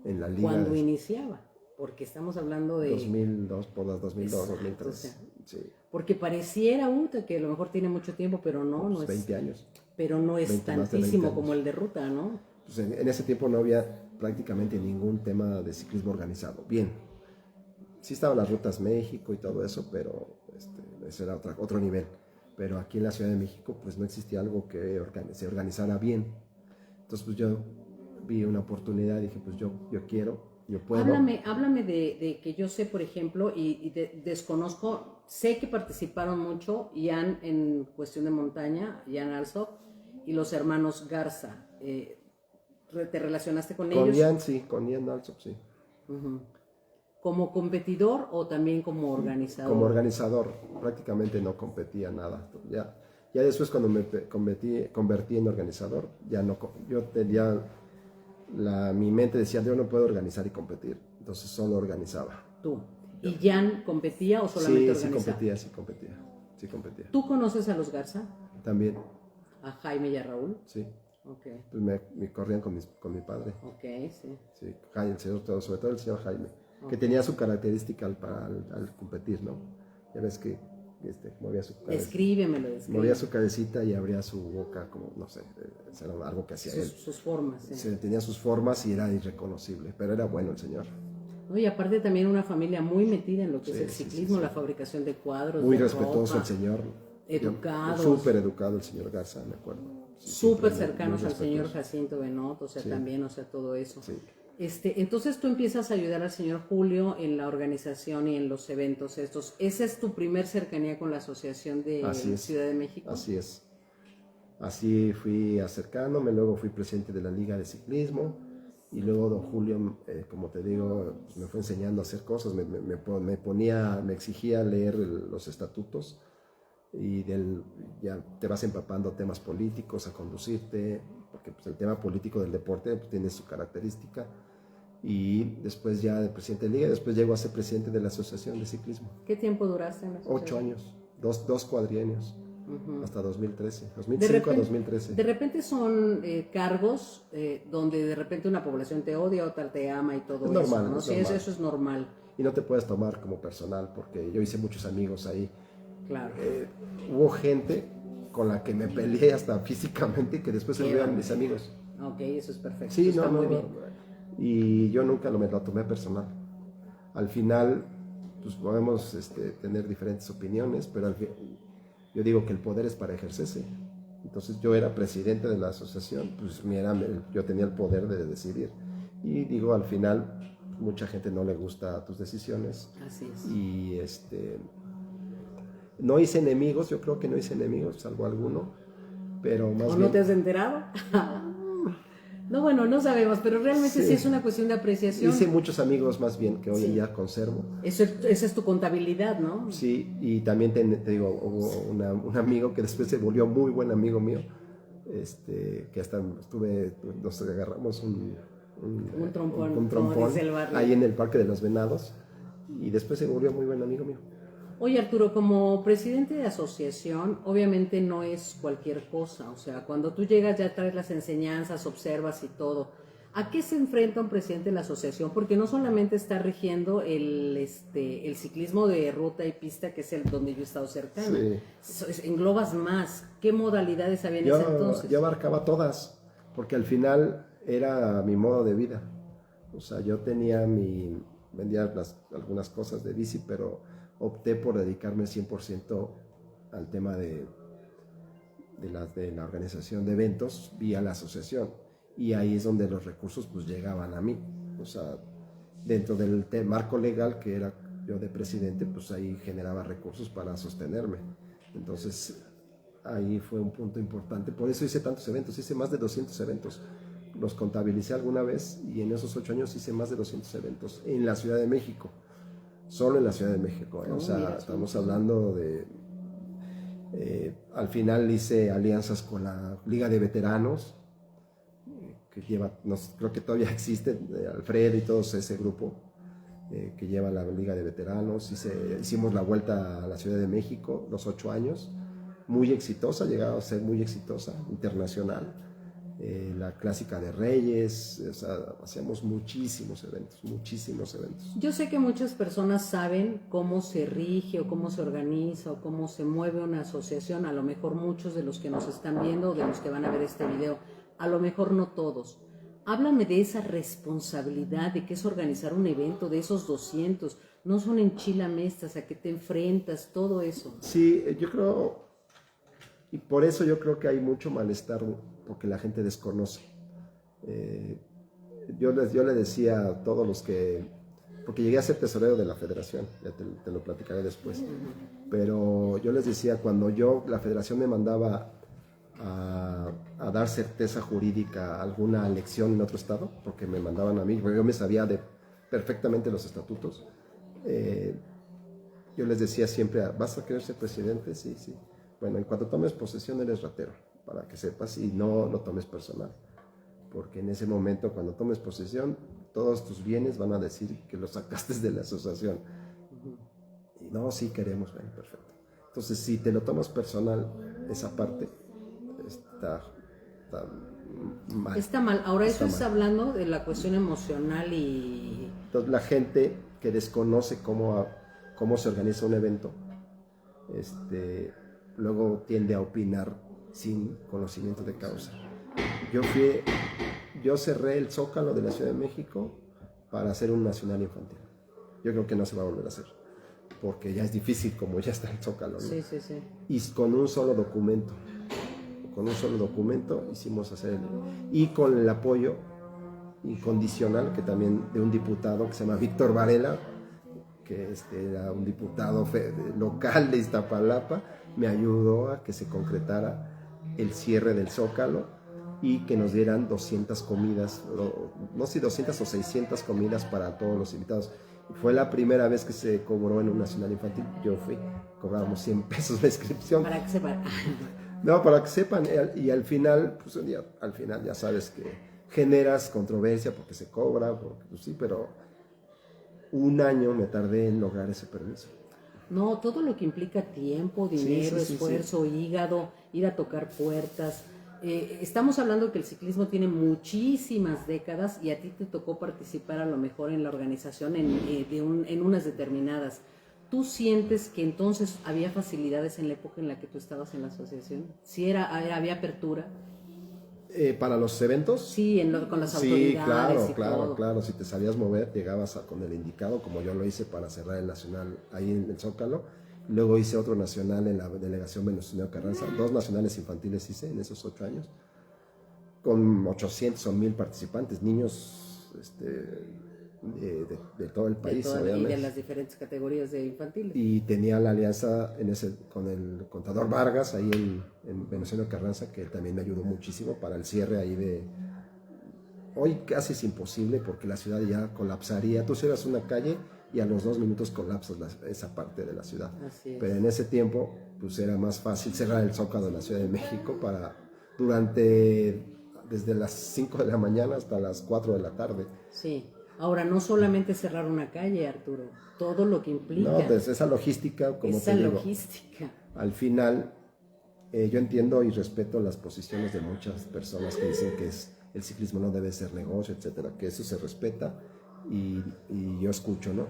en la liga. Cuando iniciaba, porque estamos hablando de... 2002, por las 2002, Exacto, 2003. o sea, sí. Porque pareciera que a lo mejor tiene mucho tiempo, pero no, no es... 20 años. Pero no es 20, más de 20 tantísimo años. como el de ruta, ¿no? Pues en ese tiempo no había prácticamente ningún tema de ciclismo organizado. Bien, sí estaban las rutas México y todo eso, pero ese era otro nivel. Pero aquí en la Ciudad de México pues no existía algo que se organizara bien. Entonces pues yo vi una oportunidad y dije, pues yo quiero, yo puedo. Háblame de que yo sé, por ejemplo, y desconozco, sé que participaron mucho Ian en cuestión de montaña, Ian Alsop, y los hermanos Garza. ¿Te relacionaste con ellos? Con Ian Alsop, sí. Uh-huh. ¿Como competidor o también como organizador? Como organizador, prácticamente no competía nada. Ya después cuando me convertí en organizador, ya no, yo tenía, mi mente decía, yo no puedo organizar y competir, entonces solo organizaba. Tú. ¿Y Jan competía o solamente organizaba? Sí competía. ¿Tú conoces a los Garza? También. ¿A Jaime y a Raúl? Sí. Okay. Pues me corrían con mi padre. Ok, sí. Sí, el señor, sobre todo el señor Jaime, que tenía su característica al competir, ¿no? Ya ves que movía su cabeza. Descríbemelo. Movía su cabecita y abría su boca, como, no sé, era algo que hacía él. Sus formas. Sí. Tenía sus formas y era irreconocible, pero era bueno el señor. No, y aparte también una familia muy metida en lo que es el ciclismo, la fabricación de cuadros. Muy de respetuoso ropa, el señor. educado. Súper educado el señor Garza, me acuerdo. Súper cercanos al señor Jacinto Benot, o sea, también, o sea, todo eso. Sí. Entonces tú empiezas a ayudar al señor Julio en la organización y en los eventos estos. ¿Esa es tu primer cercanía con la Asociación de Ciudad de México? Así es. Así fui acercándome, luego fui presidente de la Liga de Ciclismo y luego don Julio, como te digo, pues me fue enseñando a hacer cosas, me exigía leer los estatutos y ya te vas empapando temas políticos, a conducirte, porque pues, el tema político del deporte pues, tiene su característica. Y después ya de presidente de liga, después llego a ser presidente de la Asociación de Ciclismo. ¿Qué tiempo duraste en la asociación? 8 años, dos cuadrienios, hasta 2013, 2005 repente, a 2013. De repente son cargos donde de repente una población te odia, otra te ama y todo Es normal, eso, ¿no? es Sí, normal. eso es normal. Y no te puedes tomar como personal, porque yo hice muchos amigos ahí. Claro. Hubo gente con la que me peleé hasta físicamente que después se volvieron mis amigos. Ok, eso es perfecto. Sí, está muy bien. Y yo nunca me lo tomé personal. Al final, pues podemos tener diferentes opiniones, pero yo digo que el poder es para ejercerse. Entonces yo era presidente de la asociación, pues yo tenía el poder de decidir. Y digo, al final, mucha gente no le gusta tus decisiones. Así es. Y no hice enemigos, yo creo que no hice enemigos, salvo alguno, pero más ¿O bien... no te has enterado? No, bueno, no sabemos, pero realmente sí es una cuestión de apreciación. Hice muchos amigos más bien que hoy en día conservo. Esa es tu contabilidad, ¿no? Sí, y también te digo, hubo un amigo que después se volvió muy buen amigo mío, que hasta nos agarramos un trompón dice el barrio. ahí en el Parque de los Venados, y después se volvió muy buen amigo mío. Oye, Arturo, como presidente de asociación, obviamente no es cualquier cosa. O sea, cuando tú llegas ya traes las enseñanzas, observas y todo. ¿A qué se enfrenta un presidente de la asociación? Porque no solamente está rigiendo el ciclismo de ruta y pista, que es el donde yo he estado cercano. Sí. Englobas más. ¿Qué modalidades había en ese entonces? Yo abarcaba todas, porque al final era mi modo de vida. O sea, yo vendía algunas cosas de bici, pero opté por dedicarme 100% al tema de la organización de eventos vía la asociación, y ahí es donde los recursos pues llegaban a mí. O sea, dentro del marco legal que era yo de presidente, pues ahí generaba recursos para sostenerme. Entonces ahí fue un punto importante, por eso hice tantos eventos, hice más de 200 eventos, los contabilicé alguna vez, y en esos 8 años hice más de 200 eventos en la Ciudad de México. Solo en la Ciudad de México, o sea, mira, estamos hablando de... al final hice alianzas con la Liga de Veteranos, que creo que todavía existe, Alfredo y todo ese grupo que lleva la Liga de Veteranos. Hicimos la vuelta a la Ciudad de México, los 8 años, muy exitosa, llegaba a ser muy exitosa, internacional. La clásica de Reyes, o sea, hacíamos muchísimos eventos. Yo sé que muchas personas saben cómo se rige o cómo se organiza o cómo se mueve una asociación, a lo mejor muchos de los que nos están viendo o de los que van a ver este video, a lo mejor no todos. Háblame de esa responsabilidad de que es organizar un evento, de esos 200, no son enchilamestas, a que te enfrentas, todo eso. Sí, yo creo, y por eso yo creo que hay mucho malestar, porque la gente desconoce. Yo le decía a todos los que, porque llegué a ser tesorero de la federación, ya te lo platicaré después, pero yo les decía, cuando la federación me mandaba a dar certeza jurídica a alguna elección en otro estado, porque me mandaban a mí, porque yo me sabía perfectamente los estatutos, yo les decía siempre, ¿vas a querer ser presidente? Sí. Bueno, y cuando tomes posesión eres ratero, para que sepas, y no lo tomes personal, porque en ese momento, cuando tomes posesión, todos tus bienes van a decir que los sacaste de la asociación. Y no, sí queremos, bueno, perfecto. Entonces, si te lo tomas personal, esa parte está mal. Está mal. Ahora está eso es mal. Hablando de la cuestión emocional y... Entonces, la gente que desconoce cómo se organiza un evento, luego tiende a opinar sin conocimiento de causa. Yo cerré el Zócalo de la Ciudad de México para hacer un nacional infantil. Yo creo que no se va a volver a hacer, porque ya es difícil como ya está el Zócalo, ¿no? Sí. Y con un solo documento hicimos y con el apoyo incondicional que también de un diputado que se llama Víctor Varela, que era un diputado local de Iztapalapa, me ayudó a que se concretara el cierre del Zócalo y que nos dieran 200 comidas, no sé si 200 o 600 comidas para todos los invitados. Fue la primera vez que se cobró en un nacional infantil. Yo fui, cobrábamos 100 pesos la inscripción. Para que sepan. No, para que sepan, y al final, pues al final ya sabes que generas controversia porque se cobra, porque, pues sí, pero un año me tardé en lograr ese permiso. No, todo lo que implica tiempo, dinero, esfuerzo, hígado, ir a tocar puertas. Estamos hablando que el ciclismo tiene muchísimas décadas y a ti te tocó participar a lo mejor en la organización en unas determinadas. ¿Tú sientes que entonces había facilidades en la época en la que tú estabas en la asociación? ¿Sí había apertura? ¿Para los eventos? Sí, con las autoridades. Sí, todo. claro. Si te sabías mover, llegabas con el indicado, como yo lo hice para cerrar el nacional ahí en el Zócalo. Luego hice otro nacional en la delegación Venustiano Carranza. 2 nacionales infantiles hice en esos 8 años. Con 800 o 1000 participantes, niños de todo el país, obviamente. Y de las diferentes categorías de infantiles. Y tenía la alianza con el contador Vargas ahí en Venustiano Carranza, que también me ayudó muchísimo para el cierre ahí de... Hoy casi es imposible porque la ciudad ya colapsaría. Tú cierras una calle y a los 2 minutos colapsas esa parte de la ciudad. Así es. Pero en ese tiempo pues era más fácil cerrar el Zócalo de la Ciudad de México desde las 5 de la mañana hasta las 4 de la tarde. Sí. Ahora, no solamente cerrar una calle, Arturo, todo lo que implica. No, pues esa logística, como te digo. Al final, yo entiendo y respeto las posiciones de muchas personas que dicen que el ciclismo no debe ser negocio, etcétera, que eso se respeta y yo escucho, ¿no?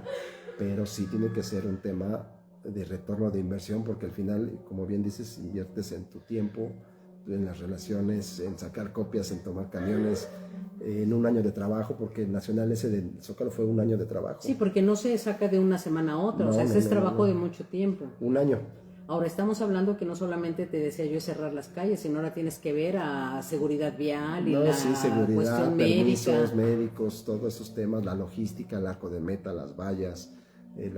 Pero sí tiene que ser un tema de retorno de inversión, porque al final, como bien dices, inviertes en tu tiempo, en las relaciones, en sacar copias, en tomar camiones, en un año de trabajo, porque el nacional ese del Zócalo fue un año de trabajo. Sí, porque no se saca de una semana a otra, ese es trabajo de mucho tiempo. Un año. Ahora estamos hablando que no solamente te decía yo cerrar las calles, sino ahora tienes que ver a seguridad vial y seguridad, cuestión permisos médicos, todos esos temas, la logística, el arco de meta, las vallas, el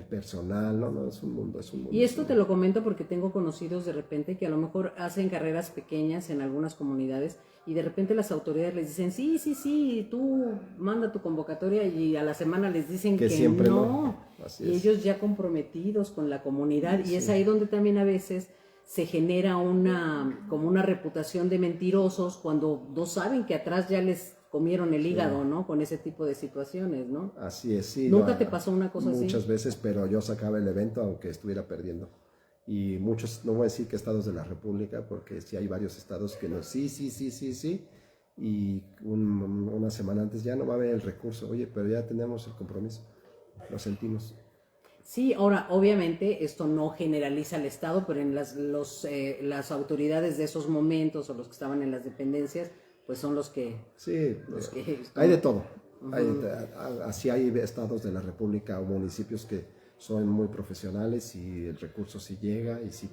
personal, es un mundo. Y esto te lo comento porque tengo conocidos de repente que a lo mejor hacen carreras pequeñas en algunas comunidades y de repente las autoridades les dicen, sí, tú manda tu convocatoria, y a la semana les dicen que siempre no. Y ellos ya comprometidos con la comunidad, y es ahí donde también a veces se genera como una reputación de mentirosos cuando no saben que atrás ya les comieron el hígado, ¿no? Con ese tipo de situaciones, ¿no? Así es, sí. ¿Nunca te pasó una cosa así? Muchas veces, pero yo sacaba el evento aunque estuviera perdiendo. Y muchos, no voy a decir que estados de la República, porque sí hay varios estados que no, sí. Y una semana antes ya no va a haber el recurso. Oye, pero ya tenemos el compromiso. Lo sentimos. Sí, ahora, obviamente, esto no generaliza al Estado, pero en las autoridades de esos momentos o los que estaban en las dependencias, pues son los que... Sí, hay de todo. Así hay estados de la República o municipios que son muy profesionales y el recurso sí llega y sí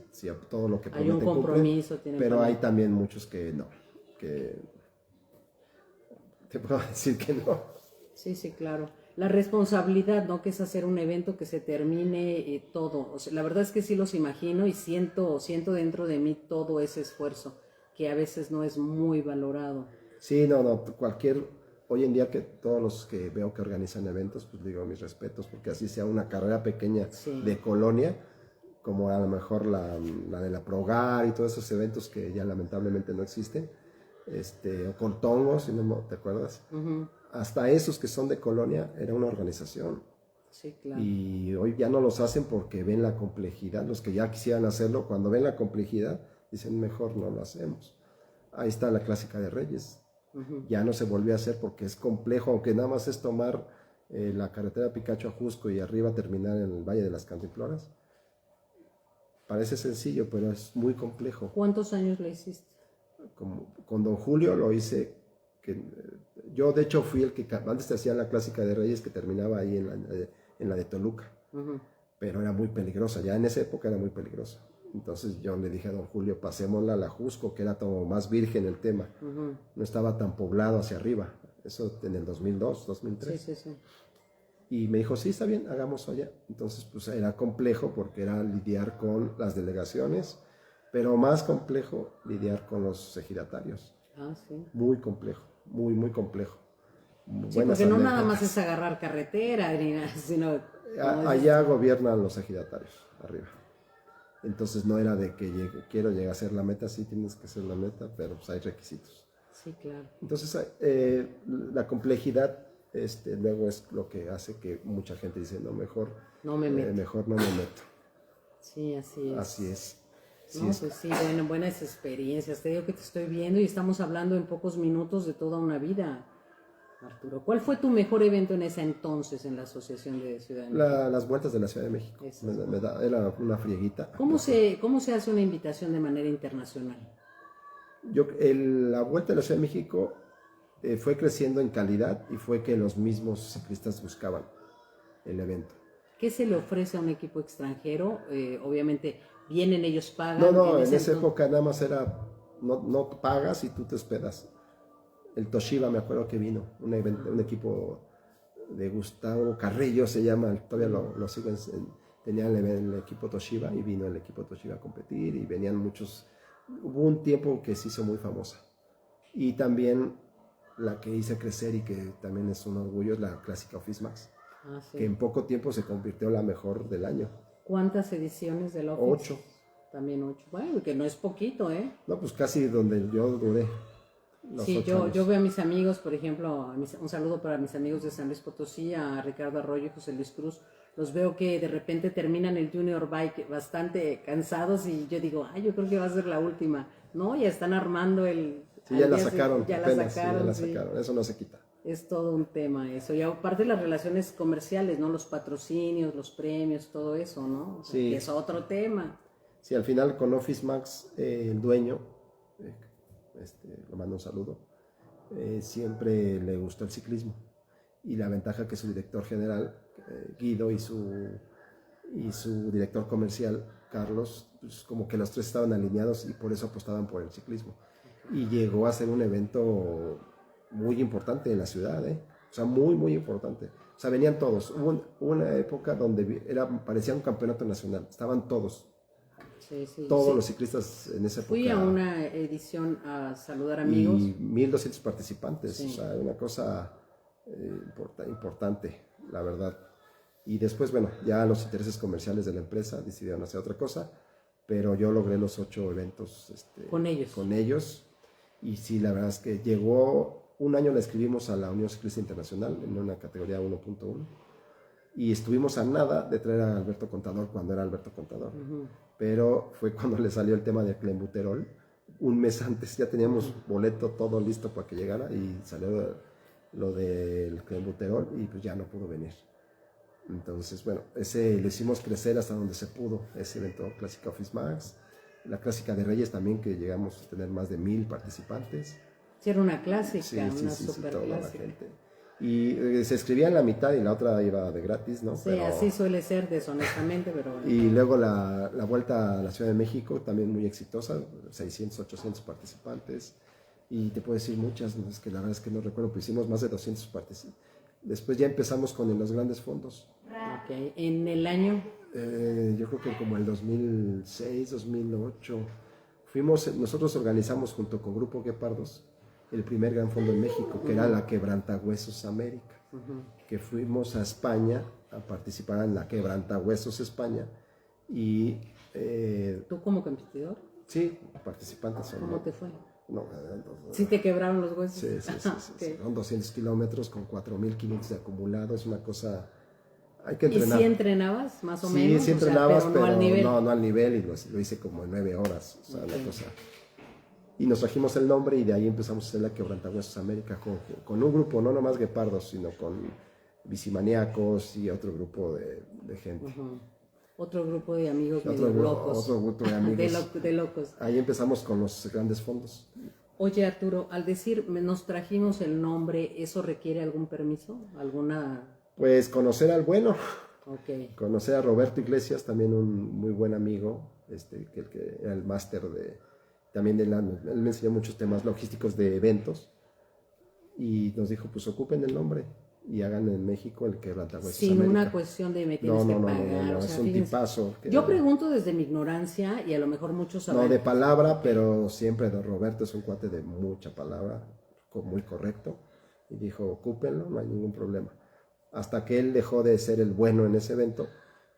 todo lo que hay un compromiso. Pero hay también muchos que no, que te puedo decir que no. Sí, claro. La responsabilidad, ¿no? Que es hacer un evento que se termine todo. O sea, la verdad es que sí los imagino y siento dentro de mí todo ese esfuerzo que a veces no es muy valorado. Sí, hoy en día que todos los que veo que organizan eventos, pues digo mis respetos, porque así sea una carrera pequeña de colonia, como a lo mejor la de la Progar y todos esos eventos que ya lamentablemente no existen, o Cortongo, si no te acuerdas, hasta esos que son de colonia, era una organización. Sí, claro. Y hoy ya no los hacen porque ven la complejidad, los que ya quisieran hacerlo, cuando ven la complejidad, dicen mejor no lo hacemos. Ahí está la Clásica de Reyes. Ya no se volvió a hacer porque es complejo, aunque nada más es tomar la carretera Picacho a Jusco y arriba terminar en el Valle de las Cantinfloras. Parece sencillo, pero es muy complejo. ¿Cuántos años lo hiciste? Con don Julio lo hice, yo de hecho fui el que antes te hacía la Clásica de Reyes que terminaba ahí en la de Toluca, pero era muy peligrosa, ya en esa época era muy peligrosa. Entonces yo le dije a don Julio, pasémosla a la Jusco, que era como más virgen el tema. No estaba tan poblado hacia arriba. Eso en el 2002, 2003. Sí. Y me dijo, sí, está bien, hagamos allá. Entonces pues era complejo porque era lidiar con las delegaciones, pero más complejo lidiar con los ejidatarios. Ah, sí. Muy complejo, muy complejo. Sí, porque no nada más es agarrar carretera, ni nada, sino... Allá gobiernan los ejidatarios, arriba. Entonces no era de que quiero llegar a ser la meta, sí tienes que ser la meta, pero pues hay requisitos. Sí, claro. Entonces la complejidad luego es lo que hace que mucha gente dice, no, mejor no me meto. Mejor no me meto. Sí, así es. Así es. No, pues sí, bueno, buenas experiencias. Te digo que te estoy viendo y estamos hablando en pocos minutos de toda una vida, Arturo. ¿Cuál fue tu mejor evento en ese entonces en la Asociación de Ciudad de México? Las vueltas de la Ciudad de México. Era una frieguita. ¿Cómo se hace una invitación de manera internacional? La Vuelta de la Ciudad de México fue creciendo en calidad y fue que los mismos ciclistas buscaban el evento. ¿Qué se le ofrece a un equipo extranjero? Obviamente vienen, ellos pagan. No, en esa época nada más era, no pagas y tú te hospedas. El Toshiba, me acuerdo que vino, un equipo de Gustavo Carrillo se llama, todavía lo sigo, tenía el equipo Toshiba y vino el equipo Toshiba a competir y venían muchos. Hubo un tiempo que se hizo muy famosa. Y también la que hice crecer y que también es un orgullo es la clásica Office Max. Ah, sí. Que en poco tiempo se convirtió en la mejor del año. ¿Cuántas ediciones del Office? 8. También 8. Bueno, que no es poquito, ¿eh? No, pues casi donde yo duré. Sí, yo veo a mis amigos, por ejemplo, un saludo para mis amigos de San Luis Potosí, a Ricardo Arroyo y José Luis Cruz. Los veo que de repente terminan el Junior Bike bastante cansados y yo digo, yo creo que va a ser la última. No, ya están armando el... Sí, ya la sacaron. Ya la sacaron. Eso no se quita. Es todo un tema eso. Y aparte las relaciones comerciales, ¿no? Los patrocinios, los premios, todo eso, ¿no? Sí. Que es otro tema. Sí, al final con Office Max, el dueño, le mando un saludo, siempre le gustó el ciclismo. Y la ventaja que su director general, Guido, y su director comercial, Carlos, pues como que los tres estaban alineados y por eso apostaban por el ciclismo. Y llegó a ser un evento muy importante en la ciudad, o sea, muy importante. O sea, venían todos. Hubo una época donde parecía un campeonato nacional, estaban todos. Sí, todos los ciclistas en esa época. Fui a una edición a saludar amigos. Y 1,200 participantes, sí. O sea, una cosa importante, la verdad. Y después, bueno, ya los intereses comerciales de la empresa decidieron hacer otra cosa, pero yo logré los 8 eventos con ellos. Y sí, la verdad es que llegó, un año la escribimos a la Unión Ciclista Internacional en una categoría 1.1 y estuvimos a nada de traer a Alberto Contador cuando era Alberto Contador. Pero fue cuando le salió el tema del clenbuterol, un mes antes ya teníamos boleto todo listo para que llegara y salió lo del clenbuterol y pues ya no pudo venir. Entonces, bueno, ese lo hicimos crecer hasta donde se pudo, ese evento Clásica Office Max, la Clásica de Reyes también, que llegamos a tener más de 1,000 participantes. Sí, era una clásica, sí, super toda clásica. La gente. Y se escribía en la mitad y la otra iba de gratis, ¿no? Sí, pero así suele ser, deshonestamente, pero... Y luego la vuelta a la Ciudad de México, también muy exitosa, 600, 800 participantes. Y te puedo decir muchas, ¿no? Es que la verdad es que no recuerdo, pero hicimos más de 200 participantes. Después ya empezamos con los grandes fondos. Ok, ¿en el año? Yo creo que como el 2006, 2008. Nosotros organizamos junto con Grupo Guepardos el primer gran fondo en México, que era la Quebrantahuesos América, que fuimos a España a participar en la Quebrantahuesos España. Y, ¿tú como competidor? Sí, participantes. ¿Cómo te fue? No, ¿Sí te quebraron los huesos? Sí. Okay. Son 200 kilómetros con 4,500 de acumulado, es una cosa... Hay que entrenar. ¿Y si entrenabas más o menos? Sí, entrenabas, pero no al nivel. No al nivel, y lo hice como en 9 horas, o sea, una cosa... Y nos trajimos el nombre y de ahí empezamos a hacer la Quebrantahuesos América con un grupo, no nomás guepardos, sino con bicimaníacos y otro grupo de gente. Otro grupo de amigos medio locos. Otro grupo de amigos. de locos. Ahí empezamos con los grandes fondos. Oye, Arturo, al decir nos trajimos el nombre, ¿eso requiere algún permiso? ¿Alguna...? Pues conocer al bueno. Okay. Conocer a Roberto Iglesias, también un muy buen amigo, que era el máster también él me enseñó muchos temas logísticos de eventos y nos dijo, pues ocupen el nombre. y hagan en México el Quebrantahuesos Sin América. una cuestión de me tienes que pagar. O sea, es un fíjense, tipazo. yo pregunto desde mi ignorancia y a lo mejor muchos saben. No de palabra, pero siempre don Roberto es un cuate de mucha palabra, muy correcto, y dijo, ocúpenlo, no hay ningún problema. Hasta que él dejó de ser el bueno en ese evento,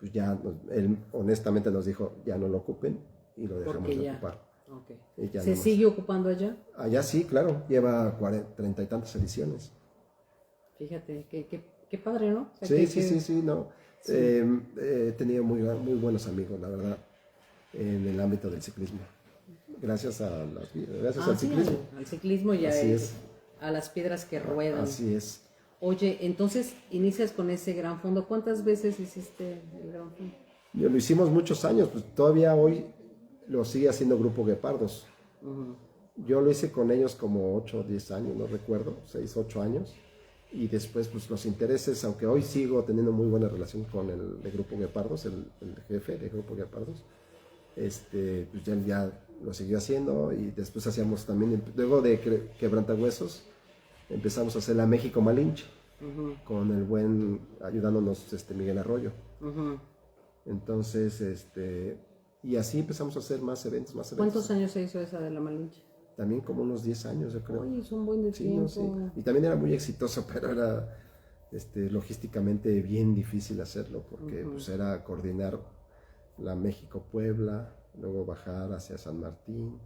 pues ya él honestamente nos dijo, ya no lo ocupen, y lo dejamos de ocupar. Okay. Y ya ¿Se sigue ocupando allá? Allá sí, claro, lleva 30 y tantas ediciones. Fíjate, qué padre, ¿no? O sea, sí, no. Sí. He tenido muy buenos amigos, la verdad, en el ámbito del ciclismo. Gracias al ciclismo. Al ciclismo y a las piedras que ruedan. Así es. Oye, entonces inicias con ese gran fondo. ¿Cuántas veces hiciste el gran fondo? Lo hicimos muchos años, pues todavía hoy lo sigue haciendo Grupo Guepardos. Yo lo hice con ellos como 8 o 10 años, no recuerdo, 6, 8 años. Y después, pues los intereses, aunque hoy sigo teniendo muy buena relación con el de Grupo Guepardos, el jefe de Grupo Guepardos, pues ya lo siguió haciendo. Y después hacíamos también, luego de Quebrantahuesos, empezamos a hacer la México Malinche, con el buen, ayudándonos Miguel Arroyo. Entonces, y así empezamos a hacer más eventos. ¿Cuántos años se hizo esa de la Malinche? También como unos 10 años, yo creo. Oye, es un buen de tiempo. No, sí. Y también era muy exitoso, pero era logísticamente bien difícil hacerlo, porque pues era coordinar la México-Puebla, luego bajar hacia San Martín,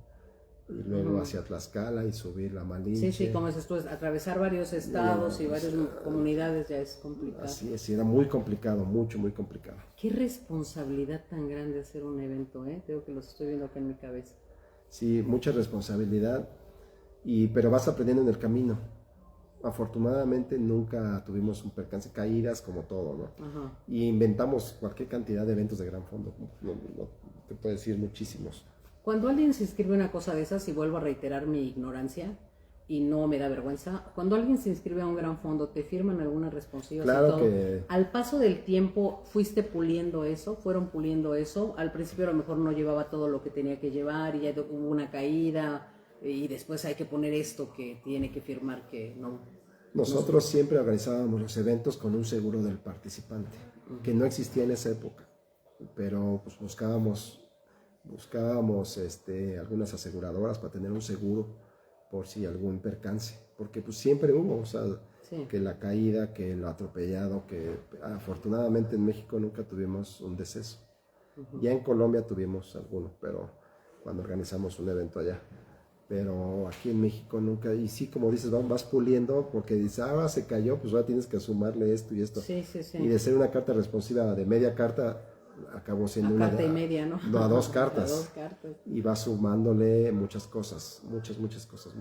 y luego hacia Tlaxcala y subir la Malinche. Sí, como dices tú, atravesar varios estados y varias comunidades ya es complicado. Así es, era muy complicado, muy complicado. Qué responsabilidad tan grande hacer un evento, Tengo que los estoy viendo acá en mi cabeza. Sí, mucha responsabilidad, pero vas aprendiendo en el camino. Afortunadamente nunca tuvimos un percance, caídas como todo, ¿no? Y inventamos cualquier cantidad de eventos de gran fondo, no te puedo decir muchísimos. Cuando alguien se inscribe en una cosa de esas, y vuelvo a reiterar mi ignorancia, y no me da vergüenza, cuando alguien se inscribe a un gran fondo, ¿te firman alguna responsabilidad? Claro que... Al paso del tiempo, ¿fuiste puliendo eso? ¿Fueron puliendo eso? Al principio a lo mejor no llevaba todo lo que tenía que llevar, y ya hubo una caída, y después hay que poner esto que tiene que firmar que no. Nosotros siempre organizábamos los eventos con un seguro del participante, que no existía en esa época, pero pues buscábamos algunas aseguradoras para tener un seguro por si algún percance, porque pues siempre hubo, o sea, que la caída, que lo atropellado, que afortunadamente en México nunca tuvimos un deceso. Ya en Colombia tuvimos alguno, pero cuando organizamos un evento allá. Pero aquí en México nunca, y sí, como dices, vas puliendo, porque dices, se cayó, pues ahora tienes que sumarle esto y esto. Sí. Y de ser una carta responsiva de media carta, acabó siendo una carta y media, ¿no? No, a 2 cartas. A 2 cartas. Y vas sumándole muchas cosas, muchas cosas,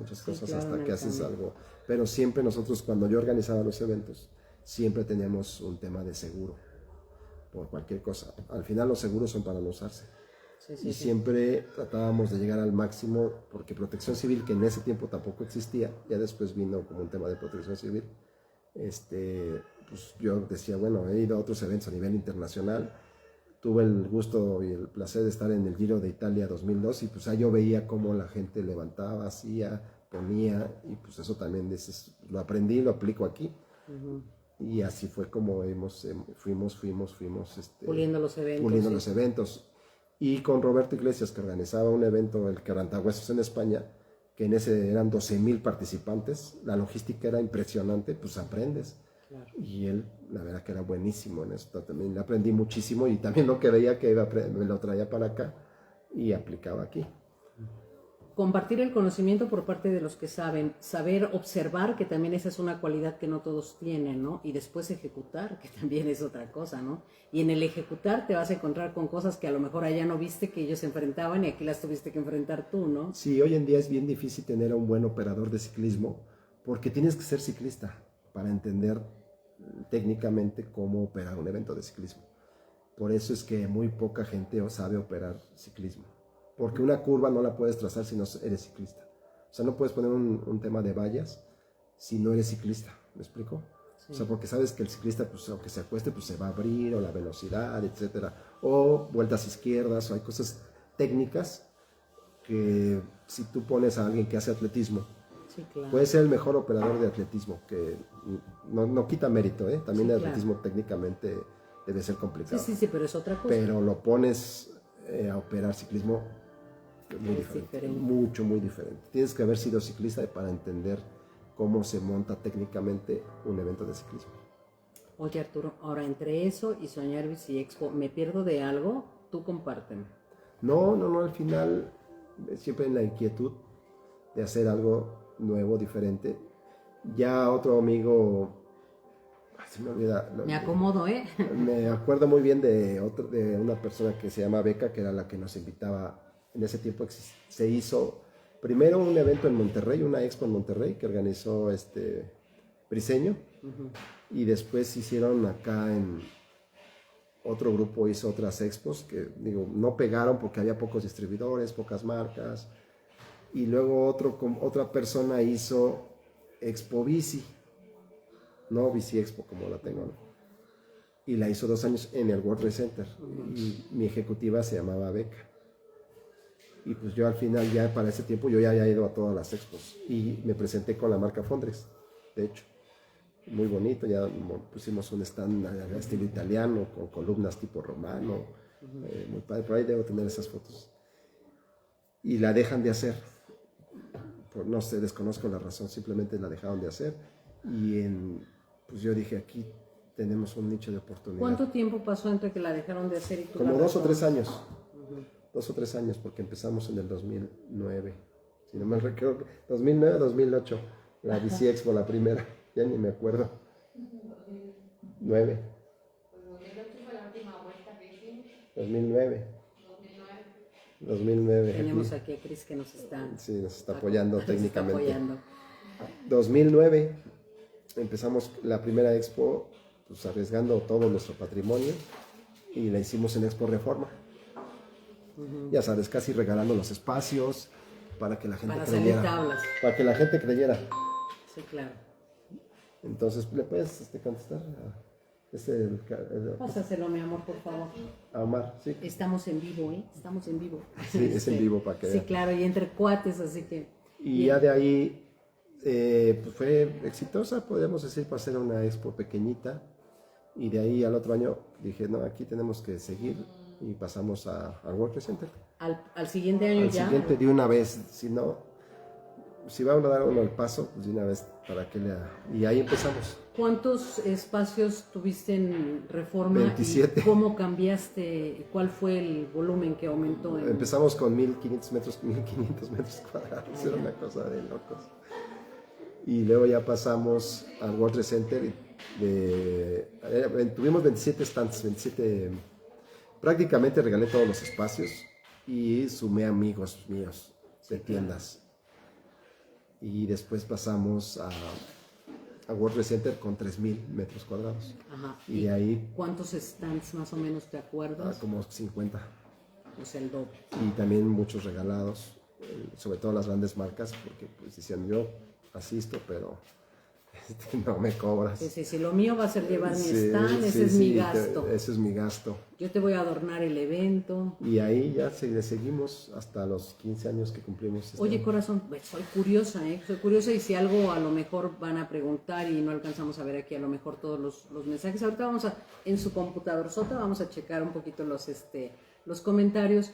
claro, hasta que haces algo. Pero siempre nosotros, cuando yo organizaba los eventos, siempre teníamos un tema de seguro, por cualquier cosa. Al final los seguros son para no usarse. Siempre tratábamos de llegar al máximo, porque Protección Civil, que en ese tiempo tampoco existía, ya después vino como un tema de Protección Civil, pues yo decía, bueno, he ido a otros eventos a nivel internacional, tuve el gusto y el placer de estar en el Giro de Italia 2002, y pues ahí yo veía cómo la gente levantaba, hacía, ponía, y pues eso también lo aprendí, lo aplico aquí. Y así fue como fuimos puliendo los eventos. Y con Roberto Iglesias, que organizaba un evento, el Quebrantahuesos en España, que en ese eran 12,000 participantes, la logística era impresionante, pues aprendes. Claro. Y él, la verdad que era buenísimo en esto, también aprendí muchísimo, y también lo que veía que me lo traía para acá y aplicaba aquí. Compartir el conocimiento por parte de los que saben, saber observar, que también esa es una cualidad que no todos tienen, ¿no? Y después ejecutar, que también es otra cosa, ¿no? Y en el ejecutar te vas a encontrar con cosas que a lo mejor allá no viste que ellos se enfrentaban y aquí las tuviste que enfrentar tú, ¿no? Sí, hoy en día es bien difícil tener a un buen operador de ciclismo, porque tienes que ser ciclista para entender técnicamente cómo operar un evento de ciclismo. Por eso es que muy poca gente sabe operar ciclismo. Porque una curva no la puedes trazar si no eres ciclista. O sea, no puedes poner un tema de vallas si no eres ciclista. ¿Me explico? Sí. O sea, porque sabes que el ciclista, pues aunque se acueste, pues se va a abrir, o la velocidad, etcétera. O vueltas izquierdas, o hay cosas técnicas que si tú pones a alguien que hace atletismo Sí, claro. Puede ser el mejor operador de atletismo, que no quita mérito, ¿eh? También Sí, el claro. atletismo técnicamente debe ser complicado. Sí, pero es otra cosa. Pero lo pones a operar ciclismo muy Es diferente, diferente. muy diferente. Tienes que haber sido ciclista para entender cómo se monta técnicamente un evento de ciclismo. Oye, Arturo, ahora entre eso y Soñar Bici Expo, ¿me pierdo de algo? Tú compárteme. No, al final siempre en la inquietud de hacer algo nuevo, diferente. Ya otro amigo, se me olvida. Me acomodo, ¿eh? Me acuerdo muy bien de una persona que se llama Beca, que era la que nos invitaba. En ese tiempo se hizo primero un evento en Monterrey, una expo en Monterrey que organizó Briseño, y después hicieron acá en otro grupo, hizo otras expos que digo, no pegaron porque había pocos distribuidores, pocas marcas, y luego otra persona hizo Expo Bici, no Bici Expo como la tengo, ¿no? Y la hizo 2 años en el World Trade Center, y mi ejecutiva se llamaba Beca. Y pues yo al final ya para ese tiempo yo ya había ido a todas las expos y me presenté con la marca Fondrex, de hecho, muy bonito, ya pusimos un stand al estilo italiano con columnas tipo romano, muy padre, por ahí debo tener esas fotos. Y la dejan de hacer, no sé, desconozco la razón, simplemente la dejaron de hacer y pues yo dije, aquí tenemos un nicho de oportunidad. ¿Cuánto tiempo pasó entre que la dejaron de hacer y tú? Como 2 o 3 años. 2 o 3 años, porque empezamos en el 2009, si no mal recuerdo, 2009, 2008, la Bici Expo, la primera, ya ni me acuerdo. 9. 2009. 2009. Tenemos aquí a Cris que nos está, sí, nos está apoyando nos técnicamente. Está apoyando. 2009 empezamos la primera expo, pues arriesgando todo nuestro patrimonio, y la hicimos en Expo Reforma. Ya sabes, casi regalando los espacios para que la gente creyera. Tablas. Para que la gente creyera. Sí, claro. Entonces, ¿le puedes contestar Pásaselo, mi amor, por favor. a Omar? Sí. Estamos en vivo, ¿eh? Estamos en vivo. Sí, es en vivo para que Sí, vean. claro, y entre cuates, así que... Y ya de ahí pues fue exitosa, podríamos decir, para hacer una expo pequeñita. Y de ahí al otro año dije, no, aquí tenemos que seguir, y pasamos al World Trade Center. Al siguiente año Al ya. siguiente de una vez, si va a dar uno el paso, pues de una vez para que le haga. Y ahí empezamos. ¿Cuántos espacios tuviste en Reforma? 27. ¿Y cómo cambiaste? ¿Cuál fue el volumen que aumentó? Empezamos con 1500 metros cuadrados, era una cosa de locos. Y luego ya pasamos al World Trade Center. Tuvimos 27 stands, prácticamente regalé todos los espacios y sumé amigos míos de tiendas. Y después pasamos a World Trade Center con 3000 metros cuadrados. Ajá. Y de ahí... ¿Cuántos stands más o menos te acuerdas? Como 50. O sea, el doble. Y también muchos regalados, sobre todo las grandes marcas, porque pues decían, yo asisto, pero no me cobras. Si lo mío va a ser llevar mi stand, ese es mi gasto. Ese es mi gasto. Yo te voy a adornar el evento. Y ahí ya seguimos hasta los 15 años que cumplimos. Oye, corazón, soy curiosa, Soy curiosa, y si algo a lo mejor van a preguntar y no alcanzamos a ver aquí a lo mejor todos los mensajes. Ahorita en su computador sota, vamos a checar un poquito los comentarios.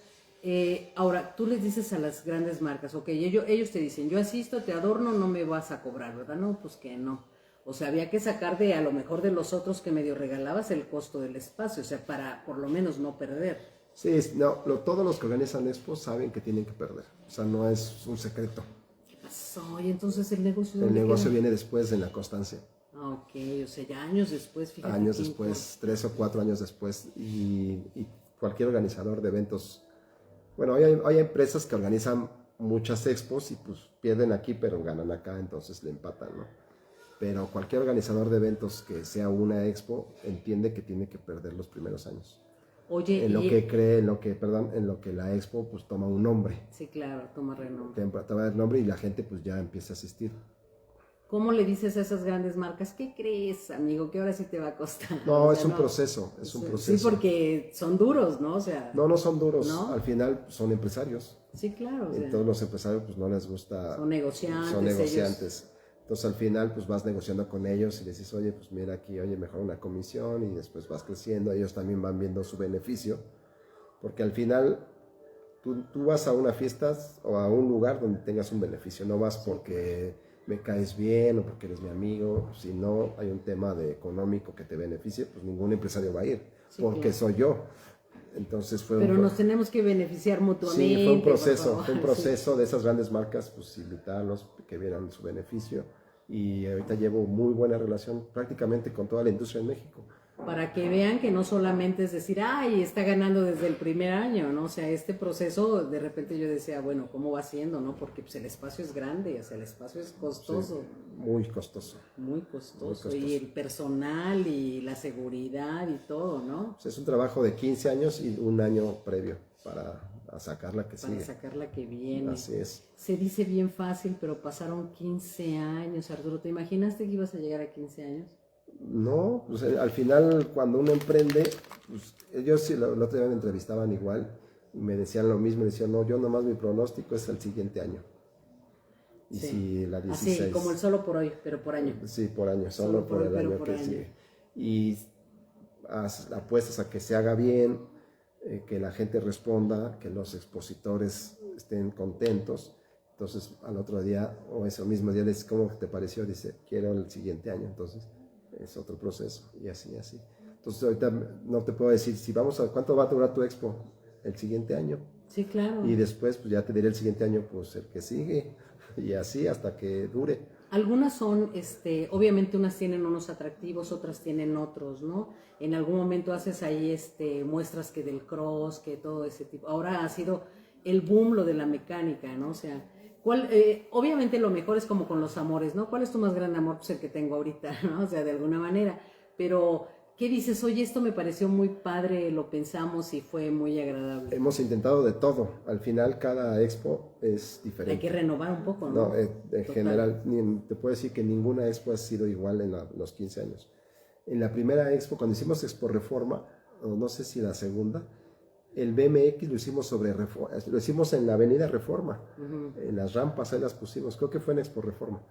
Ahora, tú les dices a las grandes marcas, ok, ellos te dicen, yo asisto, te adorno, no me vas a cobrar, ¿verdad? No, pues que no. O sea, había que sacar a lo mejor de los otros que medio regalabas el costo del espacio, o sea, para por lo menos no perder. Sí, todos los que organizan expos saben que tienen que perder, o sea, no es un secreto. ¿Qué pasó? Y entonces el negocio... El negocio viene después, en la constancia. Ok, o sea, ya años después, fíjate. Años después, 3 o 4 años después, y cualquier organizador de eventos. Bueno, hay empresas que organizan muchas expos y pues pierden aquí pero ganan acá, entonces le empatan, ¿no? Pero cualquier organizador de eventos que sea una expo entiende que tiene que perder los primeros años. Oye, en lo que la expo pues toma un nombre. Sí, claro, toma renombre. Toma el nombre y la gente pues ya empieza a asistir. ¿Cómo le dices a esas grandes marcas? ¿Qué crees, amigo? Que ahora sí te va a costar. No, es un proceso, es un proceso. Sí, porque son duros, ¿no? O sea, no son duros, ¿no? Al final son empresarios. Sí, claro. O sea, todos los empresarios pues no les gusta. son negociantes. Son negociantes. Entonces al final pues vas negociando con ellos y les dices, oye, pues mira aquí, oye, mejor una comisión, y después vas creciendo, ellos también van viendo su beneficio, porque al final tú vas a una fiesta o a un lugar donde tengas un beneficio, no vas porque me caes bien o porque eres mi amigo. Si no hay un tema de económico que te beneficie, pues ningún empresario va a ir, Sí, porque claro. soy yo. Entonces Pero nos tenemos que beneficiar mutuamente. Sí, fue un por favor. proceso de esas grandes marcas, pues invitarlos, que vieran su beneficio, y ahorita llevo muy buena relación prácticamente con toda la industria en México. Para que vean que no solamente es decir, ay, está ganando desde el primer año, ¿no? O sea, este proceso, de repente yo decía, bueno, ¿cómo va siendo, no? Porque pues el espacio es grande, o sea, el espacio es costoso. Sí, muy costoso. Muy costoso. Muy costoso. Y el personal y la seguridad y todo, ¿no? Pues es un trabajo de 15 años y un año previo para sacar la que Para sigue. sacar la que viene. Así es. Se dice bien fácil, pero pasaron 15 años, Arturo. ¿Te imaginaste que ibas a llegar a 15 años? No, pues al final cuando uno emprende, pues ellos sí, el otro día me entrevistaban igual y me decían lo mismo, decían, no, yo nomás mi pronóstico es el siguiente año. Y Sí. si la 16. Así, como el solo por hoy, pero por año. Sí, por año, solo por el pero año por que año. sigue. Y apuestas a que se haga bien, que la gente responda, que los expositores estén contentos. Entonces al otro día o ese mismo día les dice, ¿cómo te pareció? Dice, quiero el siguiente año. Entonces es otro proceso y así. Entonces ahorita no te puedo decir si vamos a cuánto va a durar tu expo el siguiente año. Sí, claro. Y después pues ya te diré el siguiente año pues el que sigue y así hasta que dure. Algunas son, obviamente unas tienen unos atractivos, otras tienen otros, ¿no? En algún momento haces ahí, muestras que del cross, que todo ese tipo. Ahora ha sido el boom lo de la mecánica, ¿no? O sea, obviamente lo mejor es como con los amores, ¿no? ¿Cuál es tu más grande amor? Pues el que tengo ahorita, ¿no? O sea, de alguna manera. Pero, ¿qué dices? Oye, esto me pareció muy padre, lo pensamos y fue muy agradable. Hemos intentado de todo. Al final cada expo es diferente. Hay que renovar un poco, ¿no? No, en general, te puedo decir que ninguna expo ha sido igual en los 15 años. En la primera expo, cuando hicimos Expo Reforma, o no sé si la segunda, el BMX lo hicimos lo hicimos en la Avenida Reforma, en las rampas, ahí las pusimos, creo que fue en Expo Reforma.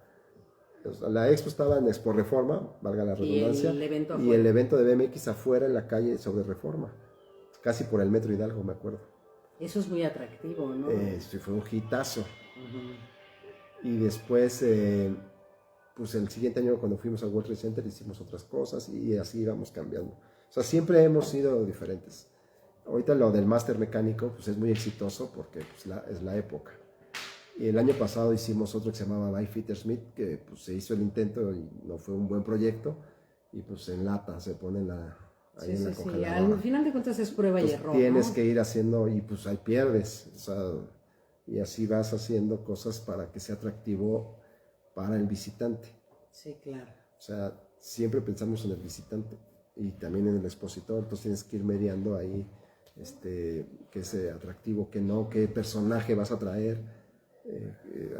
La expo estaba en Expo Reforma, valga la redundancia, y el evento de BMX afuera en la calle sobre Reforma, casi por el Metro Hidalgo, me acuerdo. Eso es muy atractivo, ¿no? Sí, fue un hitazo. Y después, pues el siguiente año cuando fuimos al World Trade Center hicimos otras cosas y así íbamos cambiando. O sea, siempre hemos sido diferentes. Ahorita lo del máster mecánico pues es muy exitoso porque pues, es la época. Y el año pasado hicimos otro que se llamaba By Fitter Smith, que pues se hizo el intento y no fue un buen proyecto, y pues en lata se pone en la congeladora. Al final de cuentas es prueba y error, tienes ¿no? que ir haciendo y pues ahí pierdes, o sea, y así vas haciendo cosas para que sea atractivo para el visitante. Sí, claro. O sea, siempre pensamos en el visitante y también en el expositor, entonces tienes que ir mediando ahí qué es atractivo, qué no, qué personaje vas a traer,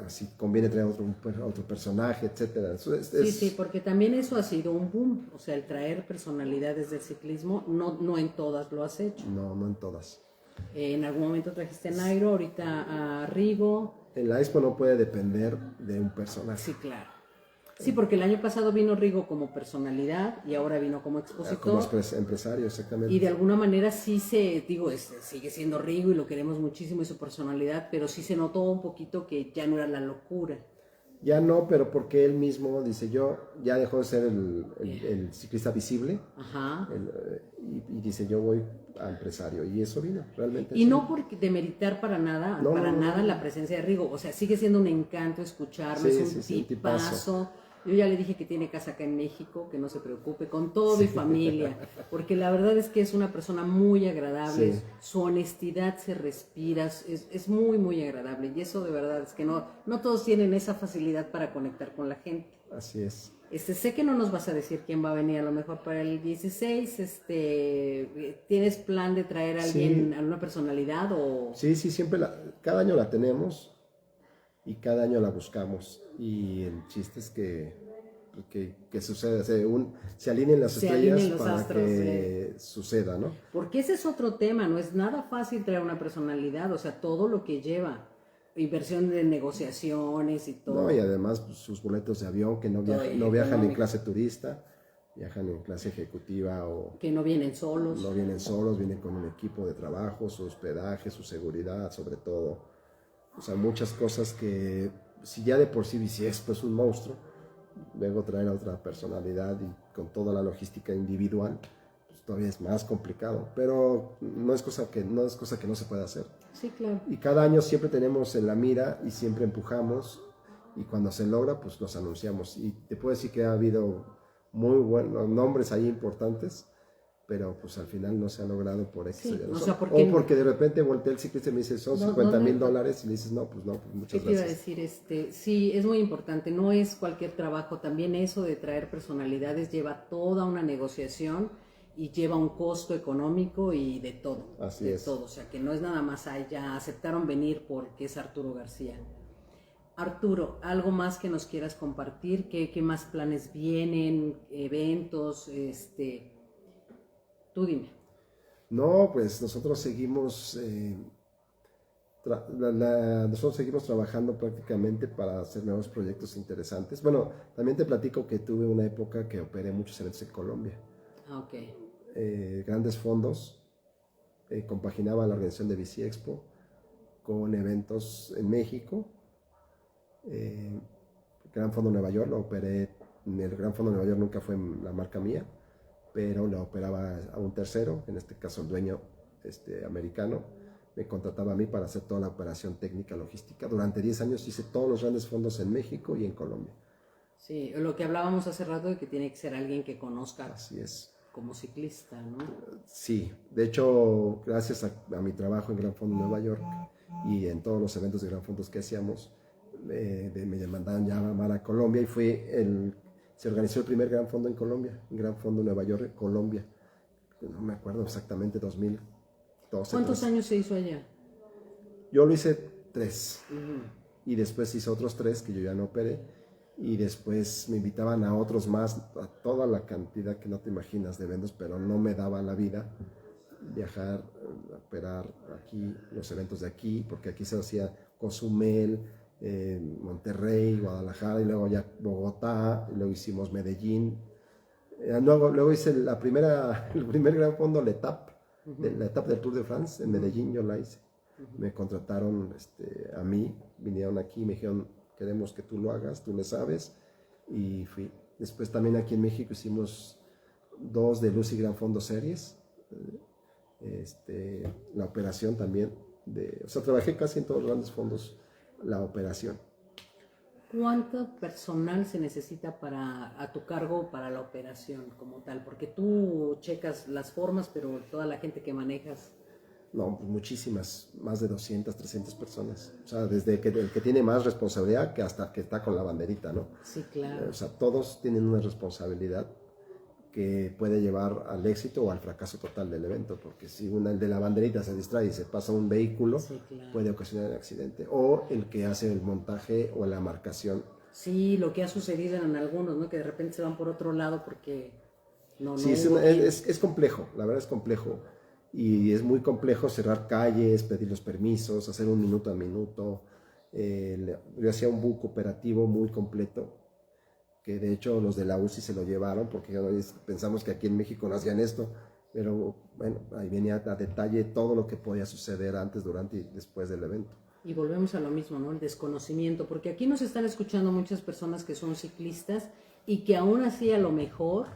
así conviene traer otro personaje, etcétera. Sí, porque también eso ha sido un boom, o sea, el traer personalidades del ciclismo, no en todas lo has hecho. No en todas. En algún momento trajiste a Nairo, ahorita a Rigo. En la expo no puede depender de un personaje. Sí, claro. Sí, porque el año pasado vino Rigo como personalidad y ahora vino como expositor. Como empresario, exactamente. Y de alguna manera sí sigue siendo Rigo y lo queremos muchísimo y su personalidad, pero sí se notó un poquito que ya no era la locura. Ya no, pero porque él mismo dice, yo ya dejó de ser el ciclista visible. Ajá. Y dice, yo voy a empresario. Y eso vino, realmente. Y no porque demeritar para nada, No, la presencia de Rigo. O sea, sigue siendo un encanto escucharlo, es un tipazo. Yo ya le dije que tiene casa acá en México, que no se preocupe, con todo y familia, porque la verdad es que es una persona muy agradable, su honestidad se respira, es muy, muy agradable, y eso de verdad es que no todos tienen esa facilidad para conectar con la gente. Así es. Sé que no nos vas a decir quién va a venir a lo mejor para el 16, ¿tienes plan de traer a alguien, a una personalidad o...? Sí, siempre cada año la tenemos y cada año la buscamos, y el chiste es que que suceda, se alineen las Se estrellas alineen los para astros, que suceda, ¿no? Porque ese es otro tema, no es nada fácil traer una personalidad, o sea, todo lo que lleva, inversión de negociaciones y todo. No, y además pues, sus boletos de avión que no viajan en clase turista, viajan en clase ejecutiva o que no vienen solos. no vienen solos, vienen con un equipo de trabajo, su hospedaje, su seguridad, sobre todo. O sea, muchas cosas que si ya de por sí BC Expo es un monstruo, luego traer a otra personalidad y con toda la logística individual, pues todavía es más complicado, pero no es cosa que no se pueda hacer. Sí, claro. Y cada año siempre tenemos en la mira y siempre empujamos y cuando se logra pues los anunciamos y te puedo decir que ha habido muy buenos nombres ahí importantes, pero pues al final no se ha logrado por X Sí, o sea, porque de repente voltea el ciclista y me dice son $50,000 y le dices no, pues muchas ¿qué te iba a gracias. decir? Sí, es muy importante, no es cualquier trabajo, también eso de traer personalidades lleva toda una negociación y lleva un costo económico y de todo. Así de es. todo, o sea que no es nada más ya aceptaron venir porque es Arturo García. Arturo, ¿algo más que nos quieras compartir? ¿Qué más planes vienen? ¿Eventos? Tú dime. No, pues nosotros seguimos nosotros seguimos trabajando prácticamente para hacer nuevos proyectos interesantes. Bueno, también te platico que tuve una época que operé muchos eventos en Colombia. Ah, ok. Grandes fondos, compaginaba la organización de BC Expo con eventos en México. Gran Fondo Nueva York, lo operé. El Gran Fondo Nueva York nunca fue la marca mía, pero lo operaba a un tercero, en este caso el dueño americano. Me contrataba a mí para hacer toda la operación técnica logística. Durante 10 años hice todos los grandes fondos en México y en Colombia. Sí, lo que hablábamos hace rato de que tiene que ser alguien que conozca. Así es. Como ciclista, ¿no? Sí, de hecho, gracias a mi trabajo en Gran Fondo Nueva York y en todos los eventos de Gran Fondos que hacíamos, me mandaban llamar a Colombia y se organizó el primer Gran Fondo en Colombia, Gran Fondo Nueva York, Colombia. No me acuerdo exactamente, 2012. ¿Cuántos años se hizo allá? Yo lo hice 3 y después hice otros 3 que yo ya no operé y después me invitaban a otros más, a toda la cantidad que no te imaginas de eventos, pero no me daba la vida viajar, operar aquí, los eventos de aquí, porque aquí se hacía Cozumel, Monterrey, Guadalajara y luego ya Bogotá, y luego hicimos Medellín. Luego hice el primer gran fondo, la etapa del Tour de France en Medellín, yo la hice. Me contrataron a mí, vinieron aquí y me dijeron, queremos que tú lo hagas, tú le sabes, y fui. Después también aquí en México hicimos 2 de Lucy Gran Fondo Series, la operación también, o sea, trabajé casi en todos los grandes fondos, la operación. ¿Cuánto personal se necesita a tu cargo para la operación como tal? Porque tú checas las formas, pero toda la gente que manejas... No, pues muchísimas, más de 200, 300 personas. O sea, desde el que tiene más responsabilidad que hasta el que está con la banderita, ¿no? Sí, claro. O sea, todos tienen una responsabilidad que puede llevar al éxito o al fracaso total del evento, porque si el de la banderita se distrae y se pasa un vehículo, sí, claro, puede ocasionar un accidente, o el que hace el montaje o la marcación. Sí, lo que ha sucedido en algunos, ¿no? Que de repente se van por otro lado porque sí, es complejo, la verdad es complejo, y es muy complejo cerrar calles, pedir los permisos, hacer un minuto a minuto. Yo hacía un book operativo muy completo, que de hecho los de la UCI se lo llevaron porque pensamos que aquí en México no hacían esto, pero bueno, ahí venía a detalle todo lo que podía suceder antes, durante y después del evento. Y volvemos a lo mismo, ¿no? El desconocimiento, porque aquí nos están escuchando muchas personas que son ciclistas y que aún así a lo mejor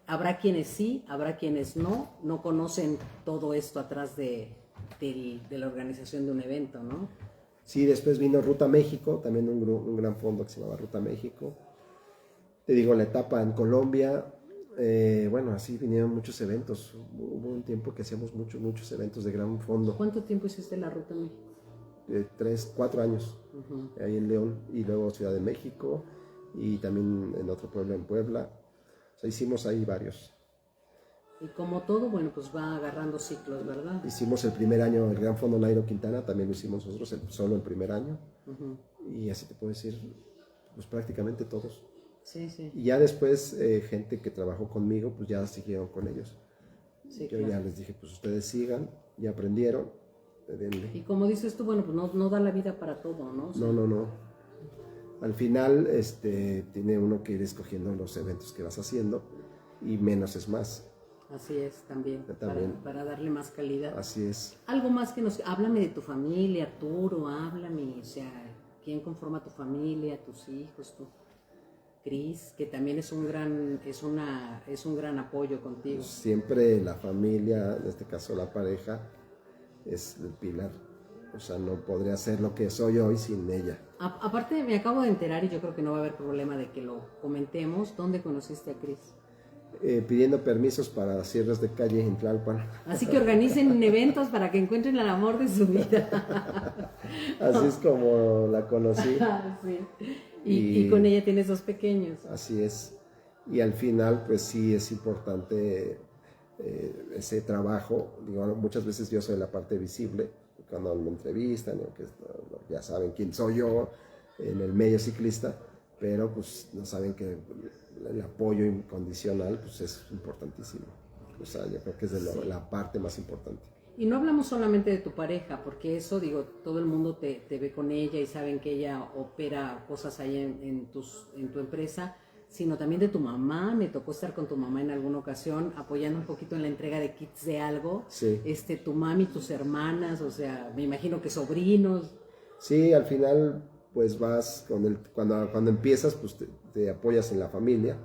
habrá quienes sí, habrá quienes no conocen todo esto atrás de la organización de un evento, ¿no? Sí, después vino Ruta México, también un gran fondo que se llamaba Ruta México. Te digo, la etapa en Colombia, bueno, así vinieron muchos eventos. Hubo un tiempo que hacíamos muchos eventos de gran fondo. ¿Cuánto tiempo hiciste la Ruta México? 3, 4 años, ahí en León, y luego Ciudad de México, y también en otro pueblo en Puebla. O sea, hicimos ahí varios. Y como todo, bueno, pues va agarrando ciclos, ¿verdad? Hicimos el primer año el Gran Fondo Nairo Quintana, también lo hicimos nosotros, solo el primer año. Y así te puedo decir, pues prácticamente todos. Sí, sí. Y ya después, gente que trabajó conmigo, pues ya siguieron con ellos. Sí, Yo claro. ya les dije, pues ustedes sigan, ya aprendieron, denle. Y como dices tú, bueno, pues no da la vida para todo, ¿no? O sea, No, no, no. Al final, tiene uno que ir escogiendo los eventos que vas haciendo y menos es más. así es también, También, para darle más calidad. así es. Algo más que nos... Háblame de tu familia, Arturo, háblame, o sea, ¿quién conforma tu familia, tus hijos, tú? Cris, que también es un gran apoyo contigo. Siempre la familia, en este caso la pareja, es el pilar. O sea, no podría ser lo que soy hoy sin ella. Aparte, me acabo de enterar y yo creo que no va a haber problema de que lo comentemos. ¿Dónde conociste a Cris? Pidiendo permisos para cierres de calle en Tlalpan. Así que organicen eventos para que encuentren el amor de su vida. Así es como la conocí. Sí. Y con ella tienes 2 pequeños. Así es. Y al final, pues sí es importante ese trabajo. Digo, muchas veces yo soy la parte visible, cuando me entrevistan, que ya saben quién soy yo en el medio ciclista, pero pues no saben que el apoyo incondicional pues es importantísimo. O sea, yo creo que es la parte más importante. Y no hablamos solamente de tu pareja, porque eso, digo, todo el mundo te ve con ella y saben que ella opera cosas ahí en tu empresa, sino también de tu mamá. Me tocó estar con tu mamá en alguna ocasión, apoyando un poquito en la entrega de kits de algo. Sí. Tu mami, tus hermanas, o sea, me imagino que sobrinos. Sí, al final, pues vas, cuando empiezas, pues te apoyas en la familia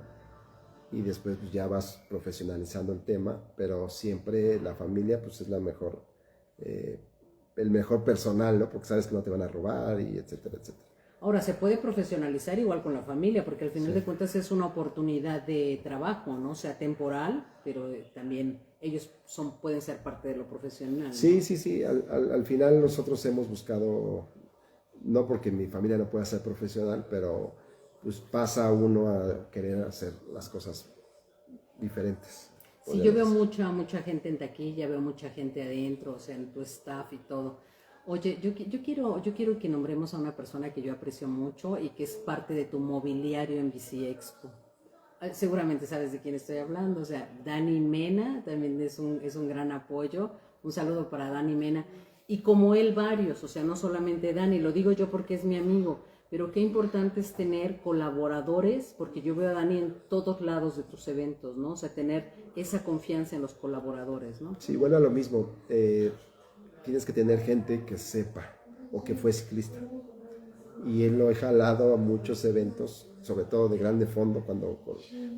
y después pues ya vas profesionalizando el tema, pero siempre la familia pues es el mejor personal, ¿no? Porque sabes que no te van a robar y etcétera, etcétera. Ahora, se puede profesionalizar igual con la familia, porque al final Sí. de cuentas es una oportunidad de trabajo, ¿no? O sea, temporal, pero también ellos pueden ser parte de lo profesional, ¿no? Sí, sí, sí, al final nosotros hemos buscado, no porque mi familia no pueda ser profesional, pero pues pasa uno a querer hacer las cosas diferentes. Sí, yo veo mucha gente en taquilla, veo mucha gente adentro, o sea, en tu staff y todo. Oye, yo quiero que nombremos a una persona que yo aprecio mucho y que es parte de tu mobiliario en Bici Expo. Seguramente sabes de quién estoy hablando, o sea, Dani Mena también es un gran apoyo. Un saludo para Dani Mena. Y como él varios, o sea, no solamente Dani, lo digo yo porque es mi amigo, pero qué importante es tener colaboradores, porque yo veo a Dani en todos lados de tus eventos, ¿no? O sea, tener esa confianza en los colaboradores, ¿no? Sí, vuelve a lo mismo. Tienes que tener gente que sepa o que fue ciclista. Y él lo he jalado a muchos eventos, sobre todo de grande fondo,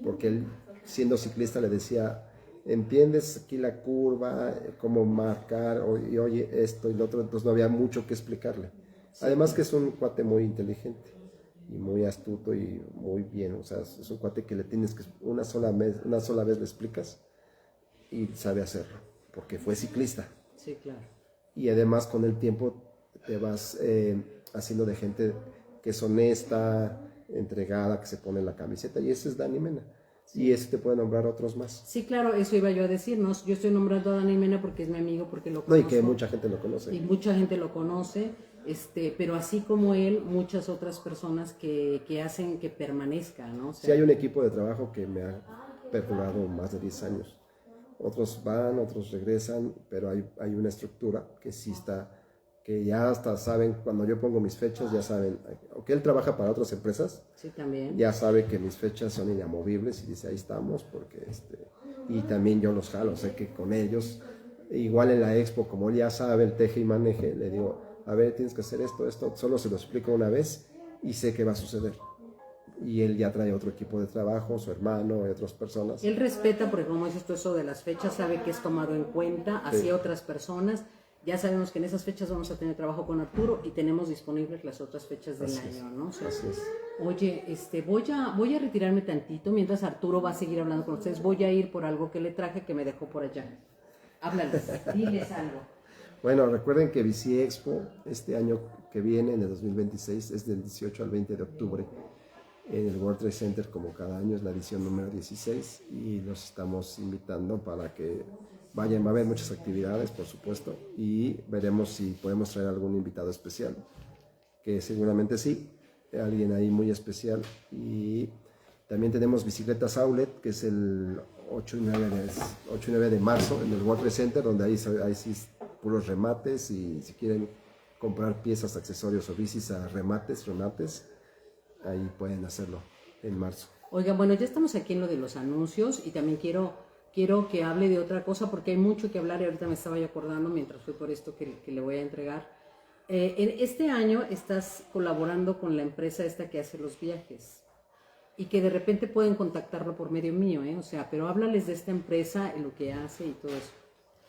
porque él, siendo ciclista, le decía, ¿entiendes aquí la curva, cómo marcar, y oye esto y lo otro? Entonces no había mucho que explicarle. Sí. Además que es un cuate muy inteligente y muy astuto y muy bien, o sea, es un cuate que le tienes que, una sola vez le explicas y sabe hacerlo, porque fue ciclista. Sí, claro. Y además con el tiempo te vas haciendo de gente que es honesta, entregada, que se pone la camiseta, y ese es Dani Mena. Sí. Y ese te puede nombrar otros más. Sí, claro, eso iba yo a decir, ¿no? Yo estoy nombrando a Dani Mena porque es mi amigo, porque lo conozco. No, y que mucha gente lo conoce. Y mucha gente lo conoce, pero así como él, muchas otras personas que hacen que permanezca, ¿no? O sea, sí, hay un equipo de trabajo que me ha perdurado más de 10 años. Otros van, otros regresan, pero hay una estructura que sí está, que ya hasta saben, cuando yo pongo mis fechas, ya saben, aunque él trabaja para otras empresas, sí, también. Ya sabe que mis fechas son inamovibles y dice, ahí estamos, porque y también yo los jalo, sé que con ellos, igual en la expo, como él ya sabe el teje y maneje, le digo, a ver, tienes que hacer esto, solo se lo explico una vez y sé que va a suceder. Y él ya trae otro equipo de trabajo, su hermano y otras personas. Él respeta, porque como dices tú, eso de las fechas, sabe que es tomado en cuenta, así sí. Otras personas. Ya sabemos que en esas fechas vamos a tener trabajo con Arturo y tenemos disponibles las otras fechas del año, ¿no? O sea, así es. Oye, voy a retirarme tantito mientras Arturo va a seguir hablando con ustedes. Voy a ir por algo que le traje que me dejó por allá. Háblales, diles algo. Bueno, recuerden que Bici Expo este año que viene, en el 2026, es del 18 al 20 de octubre en el World Trade Center, como cada año, es la edición número 16 y los estamos invitando para que vayan. Va a haber muchas actividades, por supuesto, y veremos si podemos traer algún invitado especial, que seguramente sí, alguien ahí muy especial, y También tenemos bicicletas outlet, que es el 8 y 9 de marzo en el World Trade Center, donde ahí sí puros remates, y si quieren comprar piezas, accesorios o bicis a remates, ahí pueden hacerlo en marzo. Oiga, bueno, ya estamos aquí en lo de los anuncios y también quiero que hable de otra cosa porque hay mucho que hablar y ahorita me estaba yo acordando mientras fui por esto que le voy a entregar. En este año estás colaborando con la empresa esta que hace los viajes y que de repente pueden contactarlo por medio mío, ¿eh? O sea, pero háblales de esta empresa y lo que hace y todo eso.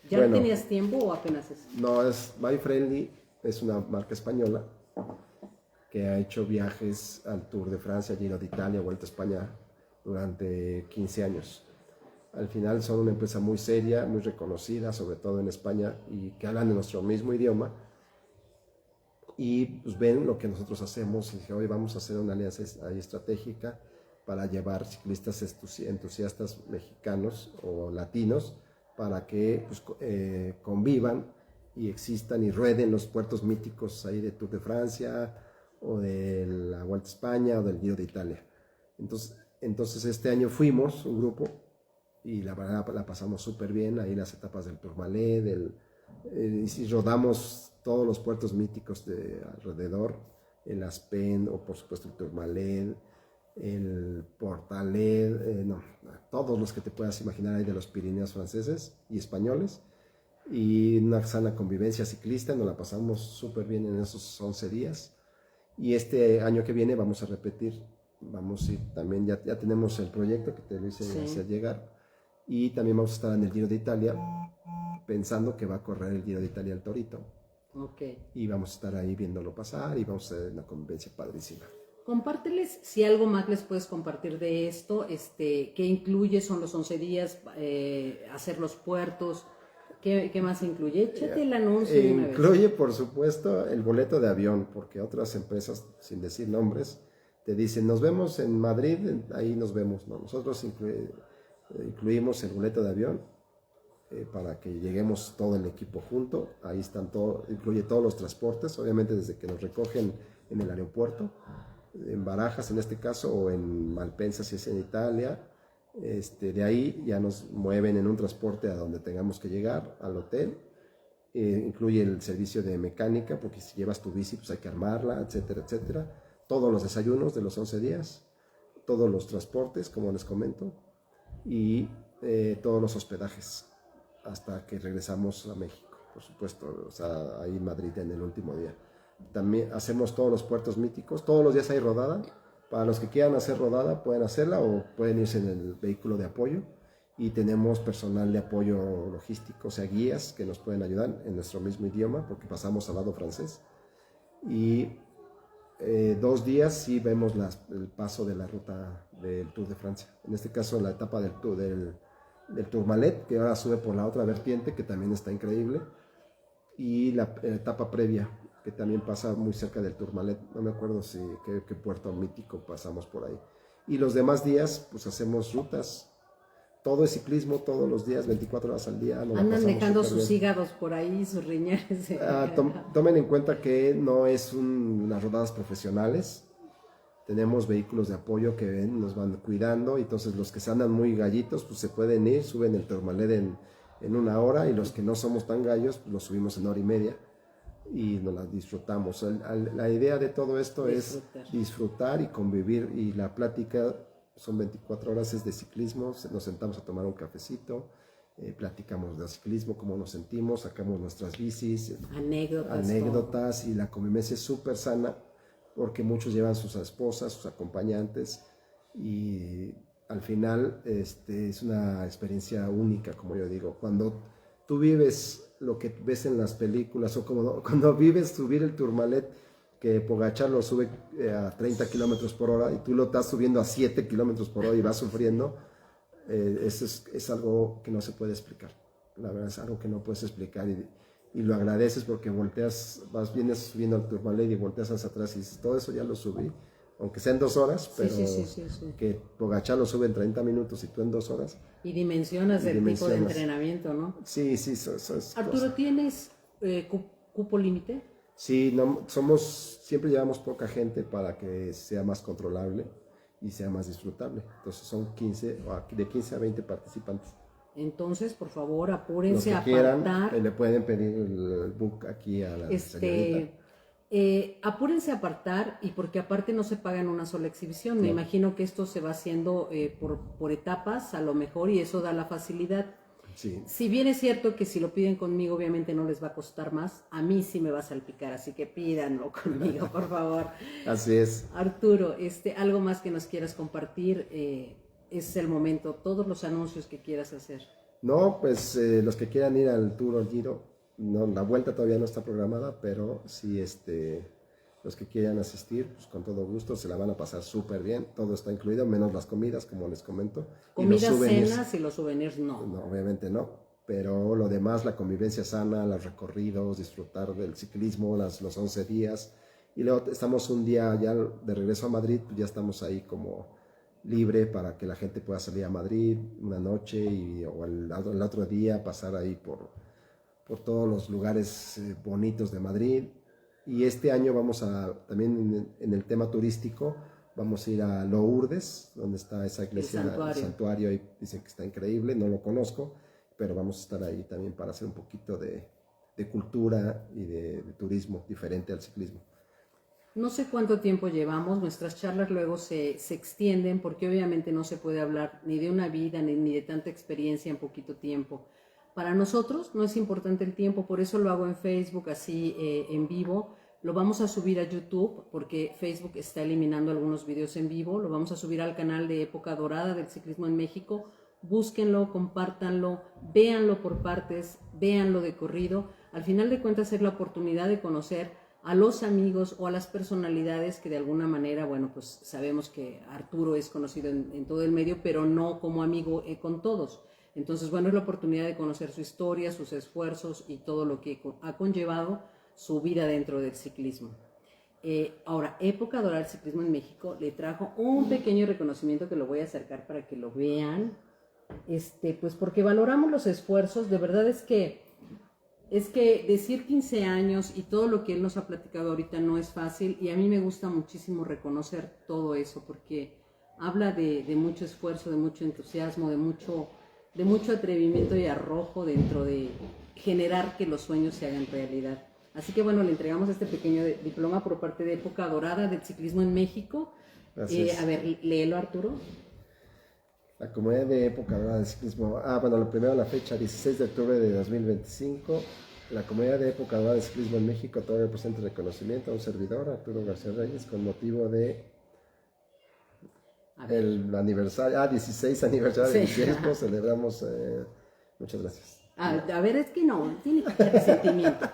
¿Ya Bueno, tenías tiempo o apenas es? No, es By Friendly, es una marca española que ha hecho viajes al Tour de Francia, Giro de Italia, Vuelta a España durante 15 años. Al final son una empresa muy seria, muy reconocida, sobre todo en España, y que hablan de nuestro mismo idioma. Y pues ven lo que nosotros hacemos y dije, hoy vamos a hacer una alianza ahí estratégica para llevar ciclistas entusiastas mexicanos o latinos para que pues, convivan y existan y rueden los puertos míticos ahí de Tour de Francia o de la Vuelta a España o del Giro de Italia. Entonces este año fuimos un grupo y la verdad la pasamos súper bien ahí las etapas del Tourmalet, y rodamos todos los puertos míticos de alrededor, el Aspen o por supuesto el Tourmalet, el Portalet, todos los que te puedas imaginar ahí de los Pirineos franceses y españoles, y una sana convivencia ciclista. Nos la pasamos súper bien en esos 11 días y este año que viene vamos a repetir, vamos a ir también, ya tenemos el proyecto que te lo hice hacer llegar, y también vamos a estar en el Giro de Italia, pensando que va a correr el Giro de Italia el Torito. Y vamos a estar ahí viéndolo pasar y vamos a hacer una convivencia padrísima. Compárteles si algo más les puedes compartir de esto, qué incluye, son los 11 días, hacer los puertos, ¿qué más incluye? Échate el anuncio de una vez. Incluye, por supuesto, el boleto de avión, porque otras empresas, sin decir nombres, te dicen, nos vemos en Madrid, ahí nos vemos. No, nosotros incluimos el boleto de avión para que lleguemos todo el equipo junto. Ahí están incluye todos los transportes, obviamente desde que nos recogen en el aeropuerto, en Barajas en este caso, o en Malpensa si es en Italia. De ahí ya nos mueven en un transporte a donde tengamos que llegar, al hotel. Incluye el servicio de mecánica, porque si llevas tu bici pues hay que armarla, etcétera, etcétera. Todos los desayunos de los 11 días, todos los transportes, como les comento, y todos los hospedajes hasta que regresamos a México, por supuesto, o sea, ahí en Madrid en el último día. También hacemos todos los puertos míticos, todos los días hay rodada. Para los que quieran hacer rodada pueden hacerla o pueden irse en el vehículo de apoyo, y tenemos personal de apoyo logístico, o sea, guías que nos pueden ayudar en nuestro mismo idioma porque pasamos al lado francés. Y 2 días sí vemos el paso de la ruta del Tour de Francia, en este caso la etapa del Tourmalet, que ahora sube por la otra vertiente, que también está increíble, y la etapa previa, que también pasa muy cerca del Tourmalet, no me acuerdo qué puerto mítico pasamos por ahí. Y los demás días, pues hacemos rutas, todo es ciclismo, todos los días, 24 horas al día. Andan dejando sus hígados por ahí, sus riñones. Tomen en cuenta que no es unas rodadas profesionales. Tenemos vehículos de apoyo que nos van cuidando, y entonces los que se andan muy gallitos, pues se pueden ir, suben el Tourmalet en 1 hora, y los que no somos tan gallos, pues los subimos en 1 hora y media, y nos las disfrutamos. La idea de todo esto es disfrutar y convivir, y la plática son 24 horas, es de ciclismo, nos sentamos a tomar un cafecito, platicamos de ciclismo, cómo nos sentimos, sacamos nuestras bicis, anécdotas, y la convivencia es súper sana, porque muchos llevan sus esposas, sus acompañantes, y al final es una experiencia única, como yo digo. Cuando tú vives lo que ves en las películas, o cuando vives subir el Tourmalet, que Pogačar lo sube a 30 kilómetros por hora y tú lo estás subiendo a 7 kilómetros por hora y vas sufriendo, eso es algo que no se puede explicar. La verdad es algo que no puedes explicar, y lo agradeces porque vienes subiendo al Tourmalet y volteas hacia atrás y dices, todo eso ya lo subí, aunque sea en 2 horas, pero que Pogačar lo sube en 30 minutos y tú en 2 horas. Y dimensionas el tipo de entrenamiento, ¿no? Sí, eso es Arturo, cosa. ¿Tienes cupo límite? Sí, siempre llevamos poca gente para que sea más controlable, y sea más disfrutable. Entonces son 15, de 15 a 20 participantes. Entonces, por favor, Los apúrense que a quieran, apartar. le pueden pedir el book aquí a la señorita. Apúrense a apartar, y porque aparte no se paga en una sola exhibición. Me No. imagino que esto se va haciendo por etapas, a lo mejor, y eso da la facilidad. Sí. Si bien es cierto que si lo piden conmigo, obviamente no les va a costar más, a mí sí me va a salpicar, así que pídanlo conmigo, por favor. Así es. Arturo, algo más que nos quieras compartir, es el momento, todos los anuncios que quieras hacer. No, pues los que quieran ir al Tour o Giro, no, la vuelta todavía no está programada, pero sí, los que quieran asistir, pues con todo gusto, se la van a pasar súper bien, todo está incluido, menos las comidas, como les comento. Comidas, y los souvenirs, cenas y los souvenirs no. no, obviamente no, pero lo demás, la convivencia sana, los recorridos, disfrutar del ciclismo, los 11 días, y luego estamos un día ya de regreso a Madrid, pues ya estamos ahí como libre para que la gente pueda salir a Madrid una noche o el otro día pasar ahí por todos los lugares bonitos de Madrid. Y este año vamos a, también en el tema turístico, vamos a ir a Lourdes, donde está esa iglesia, el santuario, y dicen que está increíble, no lo conozco, pero vamos a estar ahí también para hacer un poquito de cultura y de turismo diferente al ciclismo. No sé cuánto tiempo llevamos, nuestras charlas luego se extienden porque obviamente no se puede hablar ni de una vida ni de tanta experiencia en poquito tiempo. Para nosotros no es importante el tiempo, por eso lo hago en Facebook así en vivo. Lo vamos a subir a YouTube porque Facebook está eliminando algunos videos en vivo. Lo vamos a subir al canal de Época Dorada del Ciclismo en México. Búsquenlo, compártanlo, véanlo por partes, véanlo de corrido. Al final de cuentas es la oportunidad de conocer a los amigos o a las personalidades que de alguna manera, bueno, pues sabemos que Arturo es conocido en todo el medio, pero no como amigo con todos. Entonces, bueno, es la oportunidad de conocer su historia, sus esfuerzos y todo lo que ha conllevado su vida dentro del ciclismo. Ahora, Época Dorada del Ciclismo en México le trajo un pequeño reconocimiento que lo voy a acercar para que lo vean, pues porque valoramos los esfuerzos. De verdad es que decir 15 años y todo lo que él nos ha platicado ahorita no es fácil, y a mí me gusta muchísimo reconocer todo eso porque habla de mucho esfuerzo, de mucho entusiasmo, de mucho atrevimiento y arrojo dentro de generar que los sueños se hagan realidad. Así que bueno, le entregamos este pequeño diploma por parte de Época Dorada del Ciclismo en México. A ver, léelo, Arturo. La comunidad de Época Dorada del Ciclismo. Bueno, lo primero, la fecha, 16 de octubre de 2025. La comunidad de Época Dorada del Ciclismo en México todavía presenta reconocimiento a un servidor, Arturo García Reyes, con motivo de el aniversario, 16 aniversario de Biciexpo. Celebramos, muchas gracias. A ver, es que no, tiene que echar sentimiento.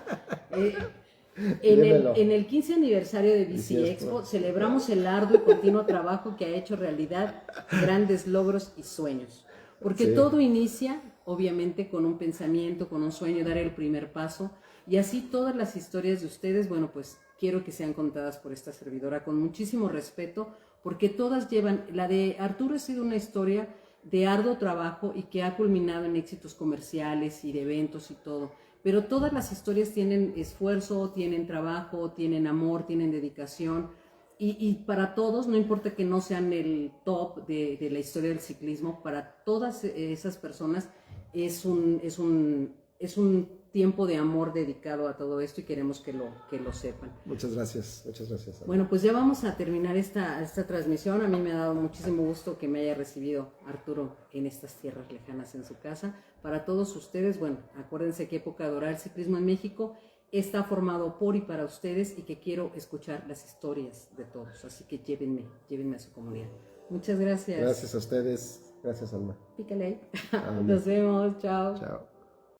En el 15 aniversario de Biciexpo celebramos el arduo y continuo trabajo que ha hecho realidad grandes logros y sueños. Porque todo inicia, obviamente, con un pensamiento, con un sueño, dar el primer paso. Y así todas las historias de ustedes, bueno, pues quiero que sean contadas por esta servidora con muchísimo respeto, porque todas llevan, la de Arturo ha sido una historia de arduo trabajo y que ha culminado en éxitos comerciales y de eventos y todo. Pero todas las historias tienen esfuerzo, tienen trabajo, tienen amor, tienen dedicación. Y para todos, no importa que no sean el top de la historia del ciclismo, para todas esas personas es un tiempo de amor dedicado a todo esto y queremos que lo sepan. Muchas gracias. Bueno, pues ya vamos a terminar esta transmisión. A mí me ha dado muchísimo gusto que me haya recibido Arturo en estas tierras lejanas en su casa. Para todos ustedes, bueno, acuérdense que Época Dorada del Ciclismo en México está formado por y para ustedes y que quiero escuchar las historias de todos. Así que llévenme a su comunidad. Muchas gracias. Gracias a ustedes. Gracias, Alma. Pícale ahí. Nos vemos. Chao. Chao.